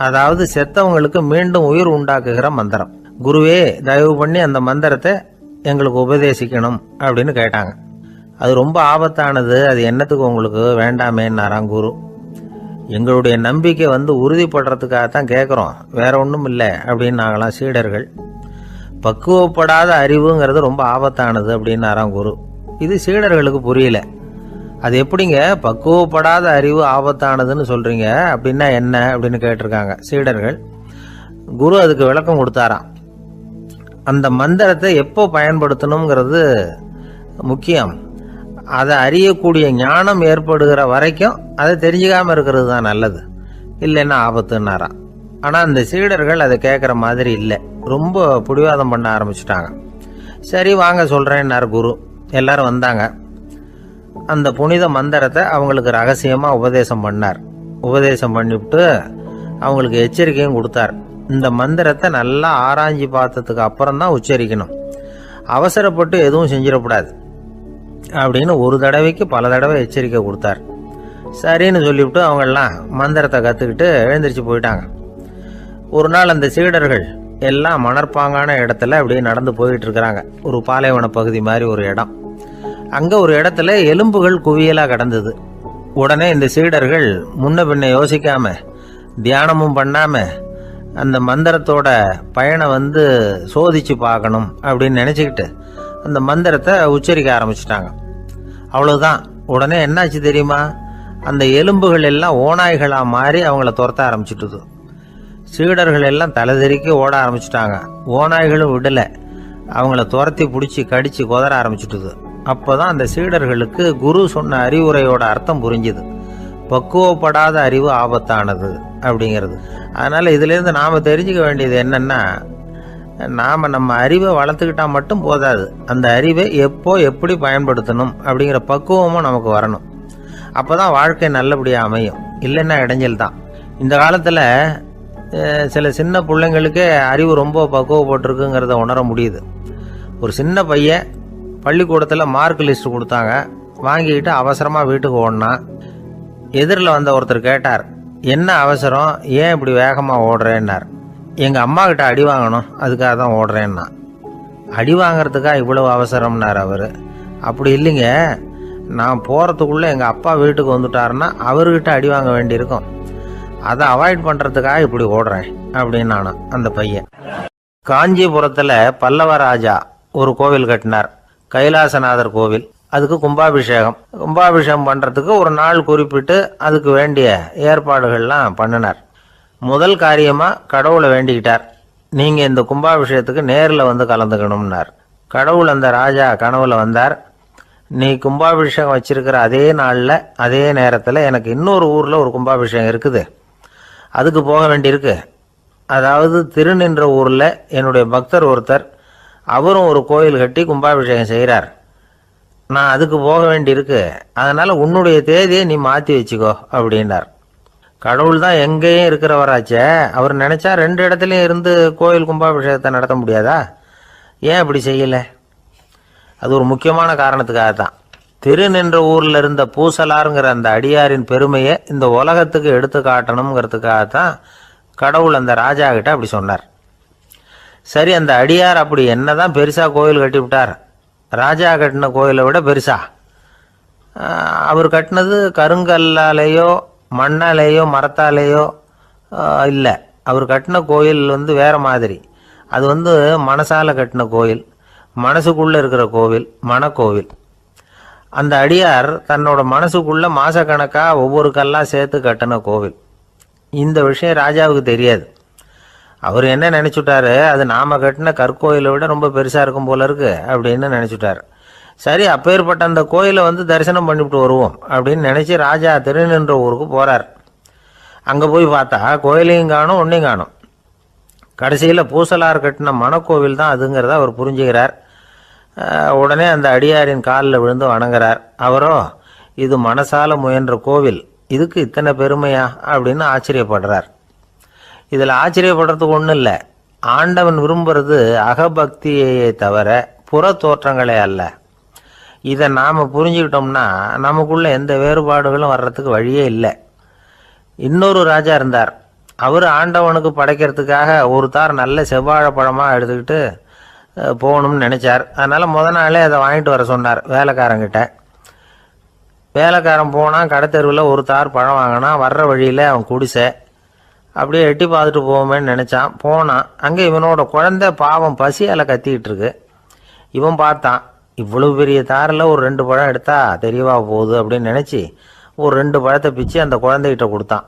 அதாவது செத்தவங்களுக்கு மீண்டும் உயிர் உண்டாக்குகிற மந்திரம். குருவே, தயவு பண்ணி அந்த மந்திரத்தை எங்களுக்கு உபதேசிக்கணும் அப்படின்னு கேட்டாங்க. அது ரொம்ப ஆபத்தானது, அது என்னத்துக்கு உங்களுக்கு வேண்டாமேன்னாராம் குரு. எங்களுடைய நம்பிக்கை உறுதிப்படுறதுக்காகத்தான் கேட்குறோம், வேற ஒன்றும் இல்லை அப்படின்னாங்களாம் சீடர்கள். பக்குவப்படாத அறிவுங்கிறது ரொம்ப ஆபத்தானது அப்படின்னாராம் குரு. இது சீடர்களுக்கு புரியல. அது எப்படிங்க பக்குவப்படாத அறிவு ஆபத்தானதுன்னு சொல்றீங்க, அப்படின்னா என்ன அப்படின்னு கேட்டிருக்காங்க சீடர்கள். குரு அதுக்கு விளக்கம் கொடுத்தாராம். அந்த மந்திரத்தை எப்போ பயன்படுத்தணுங்கிறது முக்கியம். அதை அறியக்கூடிய ஞானம் ஏற்படுகிற வரைக்கும் அதை தெரிஞ்சுக்காம இருக்கிறது தான் நல்லது, இல்லைன்னா ஆபத்துன்னாராம். ஆனால் அந்த சீடர்கள் அதை கேட்குற மாதிரி இல்லை, ரொம்ப பிடிவாதம் பண்ண ஆரம்பிச்சுட்டாங்க. சரி வாங்க சொல்கிறேன்னார் குரு. எல்லாரும் வந்தாங்க. அந்த புனித மந்திரத்தை அவங்களுக்கு ரகசியமாக உபதேசம் பண்ணார். உபதேசம் பண்ணிவிட்டு அவங்களுக்கு எச்சரிக்கையும் கொடுத்தார். இந்த மந்திரத்தை நல்லா ஆராய்ச்சி பார்த்ததுக்கு அப்புறம் தான் உச்சரிக்கணும், அவசரப்பட்டு எதுவும் செஞ்சிடக்கூடாது அப்படின்னு ஒரு தடவைக்கு பல தடவை எச்சரிக்கை கொடுத்தார். சரின்னு சொல்லிவிட்டு அவங்கெல்லாம் மந்திரத்தை கற்றுக்கிட்டு எழுந்திரிச்சு போயிட்டாங்க. ஒரு நாள் அந்த சீடர்கள் எல்லாம் மணற்பாங்கான இடத்துல அப்படியே நடந்து போயிட்டு இருக்கிறாங்க. ஒரு பாலைவன பகுதி மாதிரி ஒரு இடம். அங்கே ஒரு இடத்துல எலும்புகள் குவியலாக கிடந்தது. உடனே இந்த சீடர்கள் முன்ன பின்ன யோசிக்காம, தியானமும் பண்ணாம அந்த மந்திரத்தோட பயனை சோதிச்சு பார்க்கணும் அப்படின்னு நினச்சிக்கிட்டு அந்த மந்திரத்தை உச்சரிக்க ஆரம்பிச்சிட்டாங்க. அவ்வளவுதான், உடனே என்னாச்சு தெரியுமா? அந்த எலும்புகள் எல்லாம் ஓநாய்களா மாறி அவங்கள துரத்த ஆரம்பிச்சுட்டுது. சீடர்கள் எல்லாம் தலைதெறிக்கி ஓட ஆரம்பிச்சுட்டாங்க. ஓநாய்களும் விடல, அவங்கள துரத்தி பிடிச்சி கடிச்சு கொதற ஆரம்பிச்சுட்டுது. அப்போதான் அந்த சீடர்களுக்கு குரு சொன்ன அறிவுரையோட அர்த்தம் புரிஞ்சுது. பக்குவப்படாத அறிவு ஆபத்தானது அப்படிங்கிறது. அதனால இதுலேருந்து நாம் தெரிஞ்சுக்க வேண்டியது என்னன்னா, நாம் நம்ம அறிவை வளர்த்துக்கிட்டா மட்டும் போதாது, அந்த அறிவை எப்போ எப்படி பயன்படுத்தணும் அப்படிங்கிற பக்குவமும் நமக்கு வரணும். அப்போ தான் வாழ்க்கை நல்லபடியாக அமையும். இல்லைன்னா இடைஞ்சல் தான். இந்த காலத்தில் சில சின்ன பிள்ளைங்களுக்கே அறிவு ரொம்ப பக்குவப்பட்டிருக்குங்கிறத உணர முடியுது. ஒரு சின்ன பையன் பள்ளிக்கூடத்தில் மார்க் லிஸ்ட் கொடுத்தாங்க, வாங்கிக்கிட்டு அவசரமாக வீட்டுக்கு ஓடினான். எதிரில் வந்த ஒருத்தர் கேட்டார், என்ன அவசரம், ஏன் இப்படி வேகமாக ஓடுறேன்னார். எங்கள் அம்மா கிட்ட அடி வாங்கணும், அதுக்காக தான் ஓடுறேன்னா. அடி வாங்கிறதுக்கா இவ்வளவு அவசரம்னார் அவர். அப்படி இல்லைங்க, நான் போகிறதுக்குள்ளே எங்கள் அப்பா வீட்டுக்கு வந்துட்டாருன்னா அவர்கிட்ட அடி வாங்க வேண்டியிருக்கும், அதை அவாய்ட் பண்ணுறதுக்காக இப்படி ஓடுறேன் அப்படின்னு நானும். அந்த பையன் காஞ்சிபுரத்தில் பல்லவ ராஜா ஒரு கோவில் கட்டினார், கைலாசநாதர் கோவில். அதுக்கு கும்பாபிஷேகம் பண்ணுறதுக்கு ஒரு நாள் குறிப்பிட்டு அதுக்கு வேண்டிய ஏற்பாடுகள்லாம் பண்ணினார். முதல் காரியமாக கடவுளை வேண்டிக்கிட்டார், நீங்கள் இந்த கும்பாபிஷேகத்துக்கு நேரில் வந்து கலந்துக்கணும்னார். கடவுள் அந்த ராஜா கனவுல வந்தார். நீ கும்பாபிஷேகம் வச்சிருக்கிற அதே நாளில் அதே நேரத்தில் எனக்கு இன்னொரு ஊரில் ஒரு கும்பாபிஷேகம் இருக்குது, அதுக்கு போக வேண்டியிருக்கு. அதாவது திருநின்ற ஊரில் என்னுடைய பக்தர் ஒருத்தர், அவரும் ஒரு கோயில் கட்டி கும்பாபிஷேகம் செய்கிறார், நான் அதுக்கு போக வேண்டியிருக்கு, அதனால் உன்னுடைய தேதியை நீ மாற்றி வச்சுக்கோ அப்படின்னார். கடவுள் தான் எங்கேயும் இருக்கிறவராச்சே, அவர் நினச்சா 2 இடத்துலையும் இருந்து கோயில் கும்பாபிஷேகத்தை நடத்த முடியாதா? ஏன் அப்படி செய்யலை? அது ஒரு முக்கியமான காரணத்துக்காக தான். திருநின்ற ஊரில் இருந்த பூசலாருங்கிற அந்த அடியாரின் பெருமையை இந்த உலகத்துக்கு எடுத்து காட்டணுங்கிறதுக்காகத்தான் கடவுள் அந்த ராஜா கிட்ட அப்படி சொன்னார். சரி, அந்த அடியார் அப்படி என்னதான் பெருசாக கோயில் கட்டிவிட்டார்? ராஜா கட்டின கோயிலை விட பெருசா? அவர் கட்டினது கருங்கல்லாலேயோ மண்ணாலேயோ மரத்தாலேயோ இல்லை. அவர் கட்டின கோயில் வேறு மாதிரி. அது மனசால கட்டின கோயில், மனசுக்குள்ளே இருக்கிற கோவில், மனக்கோவில். அந்த அடியார் தன்னோட மனசுக்குள்ளே மாசக்கணக்காக ஒவ்வொரு கல்லாக சேர்த்து கட்டின கோவில். இந்த விஷயம் ராஜாவுக்கு தெரியாது. அவர் என்ன நினச்சுட்டாரு, அது நாம் கட்டின கற்கோயிலை விட ரொம்ப பெருசாக இருக்கும் போல இருக்கு அப்படின்னு நினச்சிட்டார். சரி, அப்பேற்பட்ட அந்த கோயிலை தரிசனம் பண்ணிவிட்டு வருவோம் அப்படின்னு நினச்சி ராஜா திருநின்ற ஊருக்கு போகிறார். அங்கே போய் பார்த்தா கோயிலையும் காணும், ஒன்றையும் காணும். கடைசியில் பூசலார் கட்டின மனக்கோவில் தான் அதுங்கிறத அவர் புரிஞ்சுக்கிறார். உடனே அந்த அடியாரின் காலில் விழுந்து வணங்குறார். அவரோ, இது மனசால முயன்ற கோவில், இதுக்கு இத்தனை பெருமையா அப்படின்னு ஆச்சரியப்படுறார். இதில் ஆச்சரியப்படுறதுக்கு ஒன்றும் இல்லை. ஆண்டவன் விரும்புறது அகபக்தியையே தவிர புற தோற்றங்களே அல்ல. இதை நாம் புரிஞ்சுக்கிட்டோம்னா நமக்குள்ள எந்த வேறுபாடுகளும் வர்றதுக்கு வழியே இல்லை. இன்னொரு ராஜா இருந்தார். அவர் ஆண்டவனுக்கு படைக்கிறதுக்காக ஒரு தார் நல்ல செவ்வாழைப்பழமாக எடுத்துக்கிட்டு போகணும்னு நினச்சார். அதனால் நாளே அதை வாங்கிட்டு வர சொன்னார் வேலைக்காரங்கிட்ட. வேலைக்காரன் போனால் கடைத்தெருவில் ஒரு தார் பழம் வாங்கினான். வர்ற வழியில் அவன் குடிசை அப்படியே எட்டி பார்த்துட்டு போவோமேன்னு நினச்சான். போனான். அங்கே இவனோட குழந்தை பாவம் பசியால் கத்திக்கிட்டு இருக்கு. இவன் பார்த்தான், இவ்வளவு பெரிய தாரில் ஒரு 2 பழம் எடுத்தா தெரியவா போகுது அப்படின்னு நினச்சி ஒரு 2 பழத்தை பிச்சு அந்த குழந்தைகிட்ட கொடுத்தான்.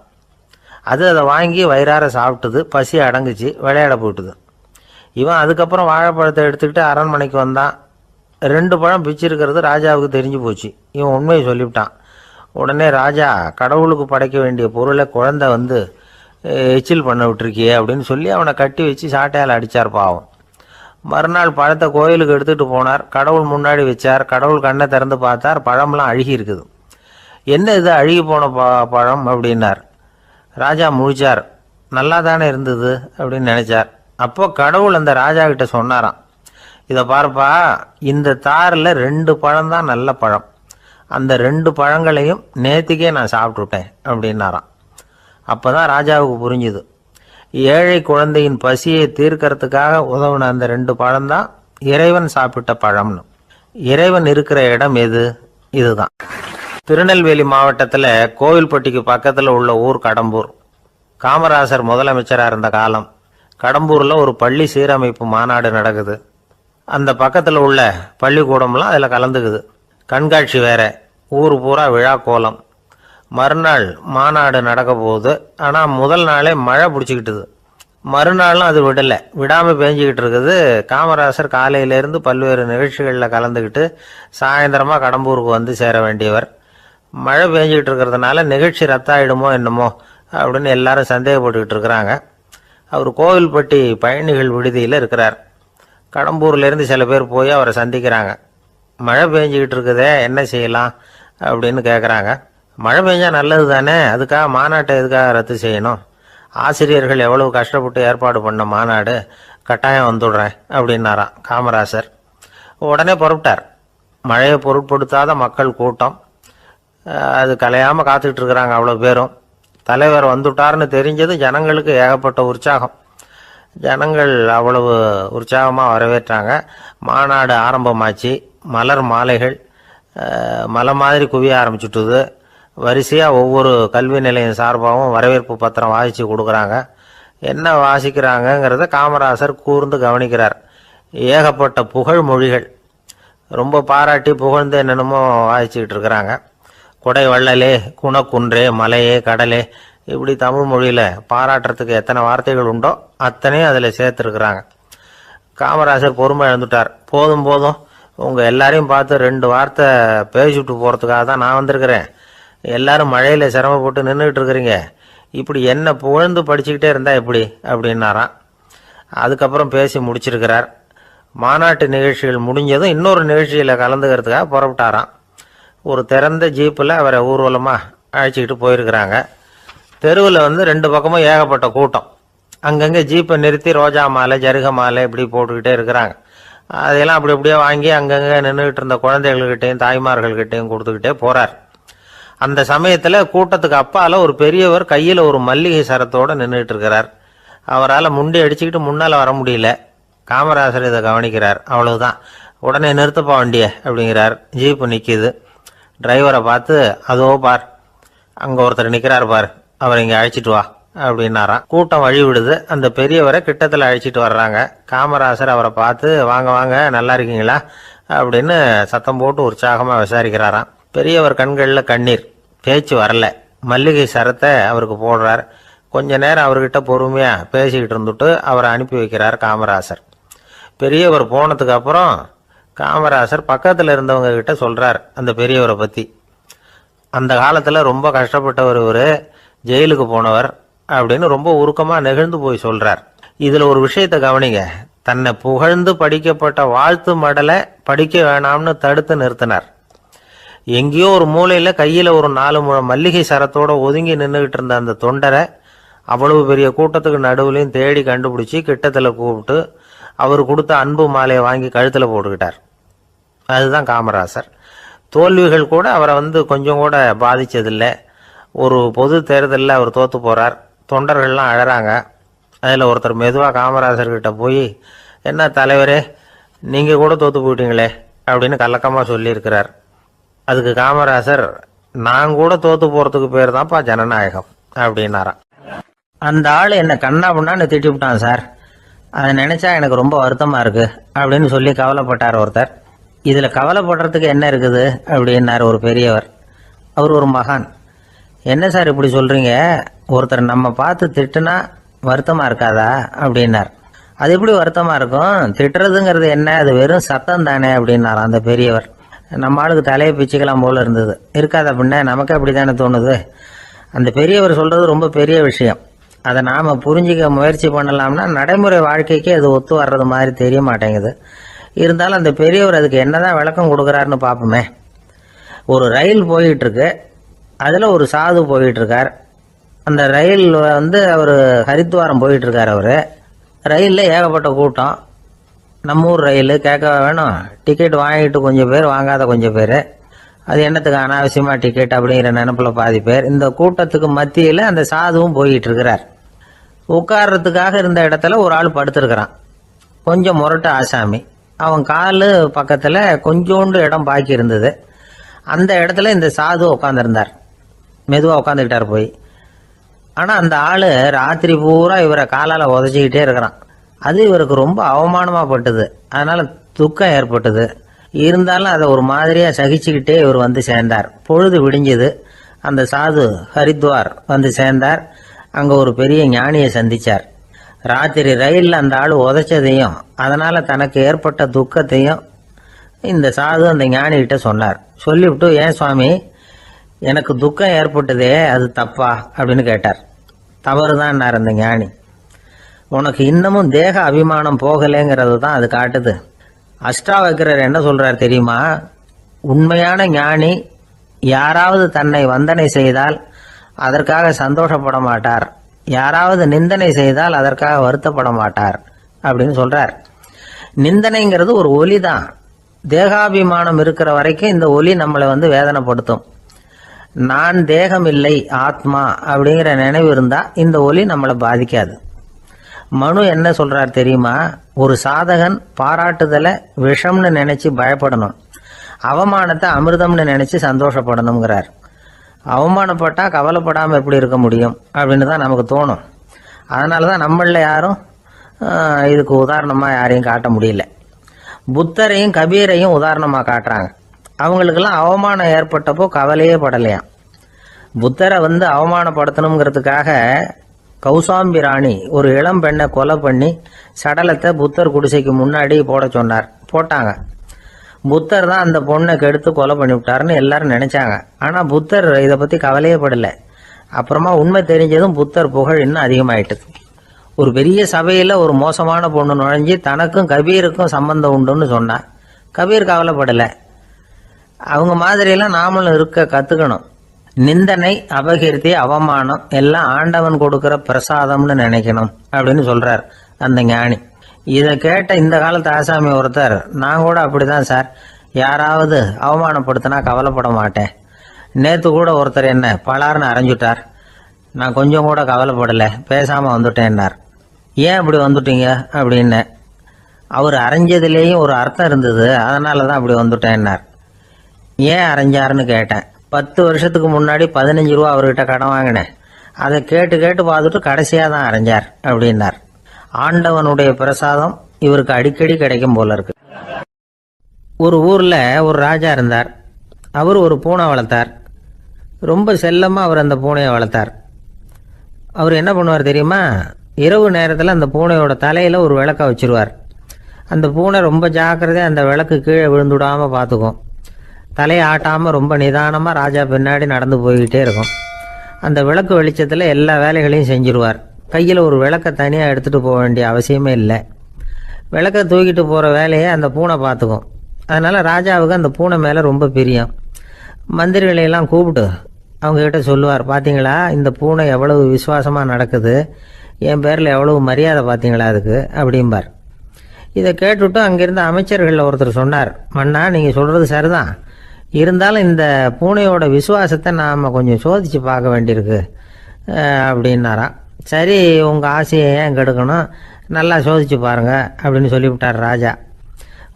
அது அதை வாங்கி வயிறார சாப்பிட்டுது. பசி அடங்குச்சு, விளையாட போயிட்டுது. இவன் அதுக்கப்புறம் வாழைப்பழத்தை எடுத்துக்கிட்டு அரண்மனைக்கு வந்தான். 2 பழம் பிச்சிருக்கிறது ராஜாவுக்கு தெரிஞ்சு போச்சு. இவன் உண்மையை சொல்லிவிட்டான். உடனே ராஜா, கடவுளுக்கு படைக்க வேண்டிய பொருளை குழந்தை எச்சில் பண்ண விட்டுருக்கியே அப்படின்னு சொல்லி அவனை கட்டி வச்சு சாட்டையால் அடித்தார் பாவம். மறுநாள் பழத்தை கோயிலுக்கு எடுத்துகிட்டு போனார். கடவுள் முன்னாடி வச்சார். கடவுள் கண்ணை திறந்து பார்த்தார், பழம்லாம் அழுகி இருக்குது. என்ன இது அழுகி போன பழம் அப்படின்னார். ராஜா முழிச்சார். நல்லா தானே இருந்தது அப்படின்னு நினச்சார். அப்போ கடவுள் அந்த ராஜா கிட்ட சொன்னாராம், இதை பார்ப்பா, இந்த தாரில் 2 பழம் தான் நல்ல பழம், அந்த 2 பழங்களையும் நேற்றுக்கே நான் சாப்பிட்டுட்டேன் அப்படின்னாராம். அப்போ தான் ராஜாவுக்கு புரிஞ்சுது, ஏழை குழந்தையின் பசியை தீர்க்கறதுக்காக உதவுன அந்த 2 பழம்தான் இறைவன் சாப்பிட்ட பழம்னு. இறைவன் இருக்கிற இடம் எது? இதுதான். திருநெல்வேலி மாவட்டத்தில் கோவில்பட்டிக்கு பக்கத்தில் உள்ள ஊர் கடம்பூர். காமராசர் முதலமைச்சராக இருந்த காலம். கடம்பூரில் ஒரு பள்ளி சீரமைப்பு மாநாடு நடக்குது. அந்த பக்கத்தில் உள்ள பள்ளிக்கூடம்லாம் அதில் கலந்துக்குது. கண்காட்சி வேற. ஊர் பூரா விழா கோலம். மறுநாள் மாநாடு நடக்க போகுது. ஆனால் முதல் நாளே மழை பிடிச்சிக்கிட்டுது. மறுநாளும் அது விடாமல் பேஞ்சிக்கிட்டு இருக்குது. காமராசர் காலையிலேருந்து பல்வேறு நிகழ்ச்சிகளில் கலந்துக்கிட்டு சாயந்தரமாக கடம்பூருக்கு வந்து சேர வேண்டியவர். மழை பேஞ்சிக்கிட்டு இருக்கிறதுனால நிகழ்ச்சி ரத்தாயிடுமோ என்னமோ அப்படின்னு எல்லாரும் சந்தேகப்பட்டுக்கிட்டு இருக்கிறாங்க. அவர் கோவில்பட்டி பயணிகள் விடுதியில் இருக்கிறார். கடம்பூர்லேருந்து சில பேர் போய் அவரை சந்திக்கிறாங்க. மழை பெஞ்சிக்கிட்டு இருக்குதே, என்ன செய்யலாம் அப்படின்னு கேட்குறாங்க. மழை பெஞ்சால் நல்லது தானே, அதுக்காக மாநாட்டை எதுக்காக ரத்து செய்யணும்? ஆசிரியர்கள் எவ்வளவு கஷ்டப்பட்டு ஏற்பாடு பண்ண மாநாடு, கட்டாயம் வந்துடுறேன் அப்படின்னாராம் காமராசர். உடனே புறப்பட்டார். மழையை பொருட்படுத்தாத மக்கள் கூட்டம், அது கலையாமல் காத்துக்கிட்டு இருக்கிறாங்க அவ்வளோ பேரும். தலைவர் வந்துட்டார்னு தெரிஞ்சது ஜனங்களுக்கு ஏகப்பட்ட உற்சாகம். ஜனங்கள் அவ்வளவு உற்சாகமாக வரவேற்றாங்க. மாநாடு ஆரம்பமாச்சு. மலர் மாலைகள் மலை மாதிரி குவிய ஆரம்பிச்சுட்டுது. வரிசையாக ஒவ்வொரு கல்வி நிலையம் சார்பாகவும் வரவேற்பு பத்திரம் வாசித்து கொடுக்குறாங்க. என்ன வாசிக்கிறாங்கங்கிறத காமராசர் கூர்ந்து கவனிக்கிறார். ஏகப்பட்ட புகழ் மொழிகள், ரொம்ப பாராட்டி புகழ்ந்து என்னென்னமோ வாசிச்சுக்கிட்டு இருக்கிறாங்க. கொடை வள்ளலே, குணக்குன்றே, மலையே, கடலே, இப்படி தமிழ் மொழியில் பாராட்டுறதுக்கு எத்தனை வார்த்தைகள் உண்டோ அத்தனையும் அதில் சேர்த்துருக்குறாங்க. காமராசர் பொறுமை இழந்துட்டார். போதும் போதும், உங்கள் எல்லாரையும் பார்த்து 2 வார்த்தை பேசிவிட்டு போகிறதுக்காக தான் நான் வந்திருக்கிறேன். எல்லாரும் மழையில் சிரமப்பட்டு நின்றுக்கிட்டு இருக்கிறீங்க, இப்படி என்ன புகழ்ந்து படிச்சுக்கிட்டே இருந்தால் எப்படி அப்படின்னாராம். அதுக்கப்புறம் பேசி முடிச்சிருக்கிறார். மாநாட்டு நிகழ்ச்சிகள் முடிஞ்சதும் இன்னொரு நிகழ்ச்சியில் கலந்துக்கிறதுக்காக புறப்பட்டாராம். ஒரு திறந்த ஜீப்பில் அவரை ஊர்வலமாக அழைச்சிக்கிட்டு போயிருக்கிறாங்க. தெருவில் 2 பக்கமும் ஏகப்பட்ட கூட்டம். அங்கங்கே ஜீப்பை நிறுத்தி ரோஜா மாலை, ஜருக மாலை இப்படி போட்டுக்கிட்டே இருக்கிறாங்க. அதையெல்லாம் அப்படி அப்படியே வாங்கி அங்கங்கே நின்றுக்கிட்டு இருந்த குழந்தைகள்கிட்டையும் தாய்மார்கள்கிட்டையும் கொடுத்துக்கிட்டே போகிறார். அந்த சமயத்தில் கூட்டத்துக்கு அப்பால் ஒரு பெரியவர் கையில் ஒரு மல்லிகை சரத்தோடு நின்றுட்டு இருக்கிறார். அவரால் முண்டி அடிச்சுக்கிட்டு முன்னால் வர முடியல. காமராசர் இதை கவனிக்கிறார். அவ்வளவுதான், உடனே நிறுத்தப்பா வண்டிய அப்படிங்கிறார். ஜீப்பு நிற்கிது. டிரைவரை பார்த்து, அதோ பார், அங்கே ஒருத்தர் நிற்கிறார் பார், அவரை இங்கே அழைச்சிட்டு வா அப்படின்னாராம். கூட்டம் வழி விடுது. அந்த பெரியவரை கிட்டத்தில் அழைச்சிட்டு வர்றாங்க. காமராசர் அவரை பார்த்து, வாங்க வாங்க, நல்லா இருக்கீங்களா அப்படின்னு சத்தம் போட்டு உற்சாகமாக விசாரிக்கிறாராம். பெரியவர் கண்களில் கண்ணீர், பேச்சு வரல. மல்லிகை சரத்தை அவருக்கு போடுறார். கொஞ்ச நேரம் அவர்கிட்ட பொறுமையாக பேசிக்கிட்டு இருந்துட்டு அவரை அனுப்பி வைக்கிறார் காமராசர். பெரியவர் போனதுக்கு அப்புறம் காமராசர் பக்கத்தில் இருந்தவங்க கிட்ட சொல்கிறார் அந்த பெரியவரை பற்றி. அந்த காலத்தில் ரொம்ப கஷ்டப்பட்டவர் இவர், ஜெயிலுக்கு போனவர் அப்படின்னு ரொம்ப உருக்கமாக நெகிழ்ந்து போய் சொல்கிறார். இதில் ஒரு விஷயத்தை கவனிங்க. தன்னை புகழ்ந்து படிக்கப்பட்ட வாழ்த்து மடலை படிக்க வேணாம்னு தடுத்து நிறுத்தினார். எங்கேயோ ஒரு மூலையில் கையில் ஒரு 4 முழம் மல்லிகை சரத்தோடு ஒதுங்கி நின்றுக்கிட்டு இருந்த அந்த தொண்டரை அவ்வளவு பெரிய கூட்டத்துக்கு நடுவுலையும் தேடி கண்டுபிடிச்சி கிட்டத்தில் கூப்பிட்டு அவர் கொடுத்த அன்பு மாலையை வாங்கி கழுத்தில் போட்டுக்கிட்டார். அதுதான் காமராசர். தோல்விகள் கூட அவரை கொஞ்சம் கூட பாதித்ததில்லை. ஒரு பொது தேர்தலில் அவர் தோற்று போகிறார். தொண்டர்கள்லாம் அழறாங்க. அதில் ஒருத்தர் மெதுவாக காமராசர்கிட்ட போய், என்ன தலைவரே, நீங்கள் கூட தோற்று போயிட்டீங்களே அப்படின்னு கலக்கமாக சொல்லியிருக்கிறார். அதுக்கு காமராசர், நான் கூட தோற்று போகிறதுக்கு பேர் தான்ப்பா ஜனநாயகம் அப்படின்னாராம். அந்த ஆள் என்னை கண்ணா பண்ணான்னு திட்டி விட்டான் சார், அதை நினச்சா எனக்கு ரொம்ப வருத்தமாக இருக்குது அப்படின்னு சொல்லி கவலைப்பட்டார் ஒருத்தர். இதில் கவலைப்படுறதுக்கு என்ன இருக்குது அப்படின்னார் ஒரு பெரியவர். அவர் ஒரு மகான். என்ன சார் இப்படி சொல்கிறீங்க, ஒருத்தர் நம்ம பார்த்து திட்டுனா வருத்தமாக இருக்காதா அப்படின்னார். அது எப்படி வருத்தமாக இருக்கும், திட்டுறதுங்கிறது என்ன, அது வெறும் சத்தம் தானே அப்படின்னார் அந்த பெரியவர். நம்ம ஆளுக்கு தலையை பிச்சுக்கலாம் போல இருந்தது. இருக்காது அப்படின்னா நமக்கு அப்படி தானே தோணுது. அந்த பெரியவர் சொல்கிறது ரொம்ப பெரிய விஷயம். அதை நாம் புரிஞ்சிக்க முயற்சி பண்ணலாம்னா நடைமுறை வாழ்க்கைக்கு அது ஒத்து வர்றது மாதிரி தெரிய மாட்டேங்குது. இருந்தாலும் அந்த பெரியவர் அதுக்கு என்னதான் விளக்கம் கொடுக்குறாருன்னு பார்ப்போமே. ஒரு ரயில் போயிட்டுருக்கு, அதில் ஒரு சாது போயிட்டுருக்கார். அந்த ரயில் அவர் ஹரித்வாரம் போயிட்டுருக்கார். அவர் ரயிலில் ஏகப்பட்ட கூட்டம். நம்ம ஊர் ரயில் கேட்க வேணும், டிக்கெட் வாங்கிட்டு கொஞ்சம் பேர், வாங்காத கொஞ்சம் பேர். அது என்னத்துக்கு அனாவசியமாக டிக்கெட் அப்படிங்கிற நினப்பில் பாதி பேர். இந்த கூட்டத்துக்கு மத்தியில் அந்த சாதுவும் போயிட்டு இருக்கிறார். உட்கார்றதுக்காக இருந்த இடத்துல ஒரு ஆள் படுத்துருக்கிறான், கொஞ்சம் முரட்டு ஆசாமி. அவன் கால் பக்கத்தில் கொஞ்சோண்டு இடம் பாக்கி இருந்தது. அந்த இடத்துல இந்த சாது உட்காந்துருந்தார். மெதுவாக உட்காந்துக்கிட்டார் போய். ஆனால் அந்த ஆள் ராத்திரி பூரா இவரை காலால் உதச்சிக்கிட்டே இருக்கிறான். அது இவருக்கு ரொம்ப அவமானமாக பட்டது. அதனால் துக்கம் ஏற்பட்டது. இருந்தாலும் அதை ஒரு மாதிரியாக சகிச்சுக்கிட்டே இவர் வந்து சேர்ந்தார். பொழுது விடிஞ்சது. அந்த சாது ஹரித்வார் வந்து சேர்ந்தார். அங்கே ஒரு பெரிய ஞானியை சந்திச்சார். ராத்திரி ரயிலில் அந்த ஆள் உதைச்சதையும் அதனால் தனக்கு ஏற்பட்ட துக்கத்தையும் இந்த சாது அந்த ஞானிகிட்ட சொன்னார். சொல்லிவிட்டு, ஏன் சுவாமி, எனக்கு துக்கம் ஏற்பட்டதே அது தப்பா அப்படின்னு கேட்டார். தவறுதான்னார் அந்த ஞானி. உனக்கு இன்னமும் தேக அபிமானம் போகலைங்கிறது தான் அது காட்டுது. அஷ்டாவக்ரர் என்ன சொல்றார் தெரியுமா? உண்மையான ஞானி யாராவது தன்னை வந்தனை செய்தால் அதற்காக சந்தோஷப்பட மாட்டார், யாராவது நிந்தனை செய்தால் அதற்காக வருத்தப்பட மாட்டார் அப்படின்னு சொல்றார். நிந்தனைங்கிறது ஒரு ஒலி தான். தேகாபிமானம் இருக்கிற வரைக்கும் இந்த ஒலி நம்மளை வந்து வேதனைப்படுத்தும். நான் தேகம் இல்லை, ஆத்மா அப்படிங்கிற நினைவு இருந்தா இந்த ஒலி நம்மளை பாதிக்காது. மனு என்ன சொல்றார் தெரியுமா? ஒரு சாதகன் பாராட்டுதலை விஷம்னு நினைச்சு பயப்படணும், அவமானத்தை அமிர்தம்னு நினைச்சு சந்தோஷப்படணுங்கிறார். அவமானப்பட்டா கவலைப்படாம எப்படி இருக்க முடியும் அப்படின்னு தான் நமக்கு தோணும். அதனாலதான் நம்மள யாரும் இதுக்கு உதாரணமா யாரையும் காட்ட முடியல. புத்தரையும் கபீரையும் உதாரணமா காட்டுறாங்க. அவங்களுக்கெல்லாம் அவமானம் ஏற்பட்டப்போ கவலையே படலையாம். புத்தரை வந்து அவமானப்படுத்தணுங்கிறதுக்காக கௌசாம்பி ராணி ஒரு இளம் பெண்ணை கொலை பண்ணி சடலத்தை புத்தர் குடிசைக்கு முன்னாடி போட சொன்னார். போட்டாங்க. புத்தர் தான் அந்த பொண்ணை கெடுத்து கொலை பண்ணி விட்டாருன்னு எல்லாரும் நினைச்சாங்க. ஆனா புத்தர் இதை பத்தி கவலையே படல. அப்புறமா உண்மை தெரிஞ்சதும் புத்தர் புகழ் இன்னும் அதிகமாயிட்டது. ஒரு பெரிய சபையில ஒரு மோசமான பொண்ணு நுழைஞ்சு தனக்கும் கபீருக்கும் சம்பந்தம் உண்டுன்னு சொன்னா கபீர் கவலைப்படல. அவங்க மாதிரியெல்லாம் நாமளும் இருக்க கத்துக்கணும். நிந்தனை, அபகீர்த்தி, அவமானம் எல்லாம் ஆண்டவன் கொடுக்கிற பிரசாதம்னு நினைக்கணும் அப்படின்னு சொல்றார் அந்த ஞானி. இதை கேட்ட இந்த காலத்து ஆசாமி ஒருத்தர், நான் கூட அப்படிதான் சார், யாராவது அவமானப்படுத்தினா கவலைப்பட மாட்டேன். நேத்து கூட ஒருத்தர் என்ன பலார்னு அரைஞ்சுட்டார், நான் கொஞ்சம் கூட கவலைப்படல, பேசாம வந்துட்டேன்னார். ஏன் அப்படி வந்துட்டீங்க அப்படின்னு. அவர் அரைஞ்சதுலேயும் ஒரு அர்த்தம் இருந்தது, அதனால தான் அப்படி வந்துட்டேன்னார். ஏன் அரைஞ்சாருன்னு கேட்டேன். 10 வருஷத்துக்கு முன்னாடி 15 ரூபா அவர்கிட்ட கடன் வாங்கினேன், அதை கேட்டு கேட்டு பார்த்துட்டு கடைசியாக தான் அரைஞ்சார் அப்படின்னார். ஆண்டவனுடைய பிரசாதம் இவருக்கு அடிக்கடி கிடைக்கும் போல இருக்கு. ஒரு ஊர்ல ஒரு ராஜா இருந்தார். அவர் ஒரு பூனை வளர்த்தார். ரொம்ப செல்லமா அவர் அந்த பூனையை வளர்த்தார். அவர் என்ன பண்ணுவார் தெரியுமா? இரவு நேரத்தில் அந்த பூனையோட தலையில ஒரு விளக்க வச்சிருவார். அந்த பூனை ரொம்ப ஜாக்கிரதையா அந்த விளக்கு கீழே விழுந்துடாம பார்த்துக்கும். தலையை ஆட்டாம ரொம்ப நிதானமா ராஜா பின்னாடி நடந்து போய்கிட்டே இருக்கும். அந்த விளக்கு வெளிச்சத்துல எல்லா வேலைகளையும் செஞ்சிருவார். கையில் ஒரு விளக்கை தனியாக எடுத்துகிட்டு போக வேண்டிய அவசியமே இல்லை. விளக்கை தூக்கிட்டு போகிற வேலையை அந்த பூனை பார்த்துக்கும். அதனால் ராஜாவுக்கு அந்த பூனை மேலே ரொம்ப பிரியம். மந்திரிகளையெல்லாம் கூப்பிட்டு அவங்கக்கிட்ட சொல்லுவார், பார்த்தீங்களா இந்த பூனை எவ்வளவு விசுவாசமாக நடக்குது, என் பேரில் எவ்வளவு மரியாதை பார்த்தீங்களா அதுக்கு அப்படிம்பார். இதை கேட்டுவிட்டு அங்கிருந்த அமைச்சர்களில் ஒருத்தர் சொன்னார், மன்னா நீங்கள் சொல்கிறது சரிதான், இருந்தாலும் இந்த பூனையோட விசுவாசத்தை நாம் கொஞ்சம் சோதித்து பார்க்க வேண்டியிருக்கு அப்படின்னாராம். சரி, உங்கள் ஆசையை ஏன் கெடுக்கணும், நல்லா சோதிச்சு பாருங்க அப்படின்னு சொல்லிவிட்டார் ராஜா.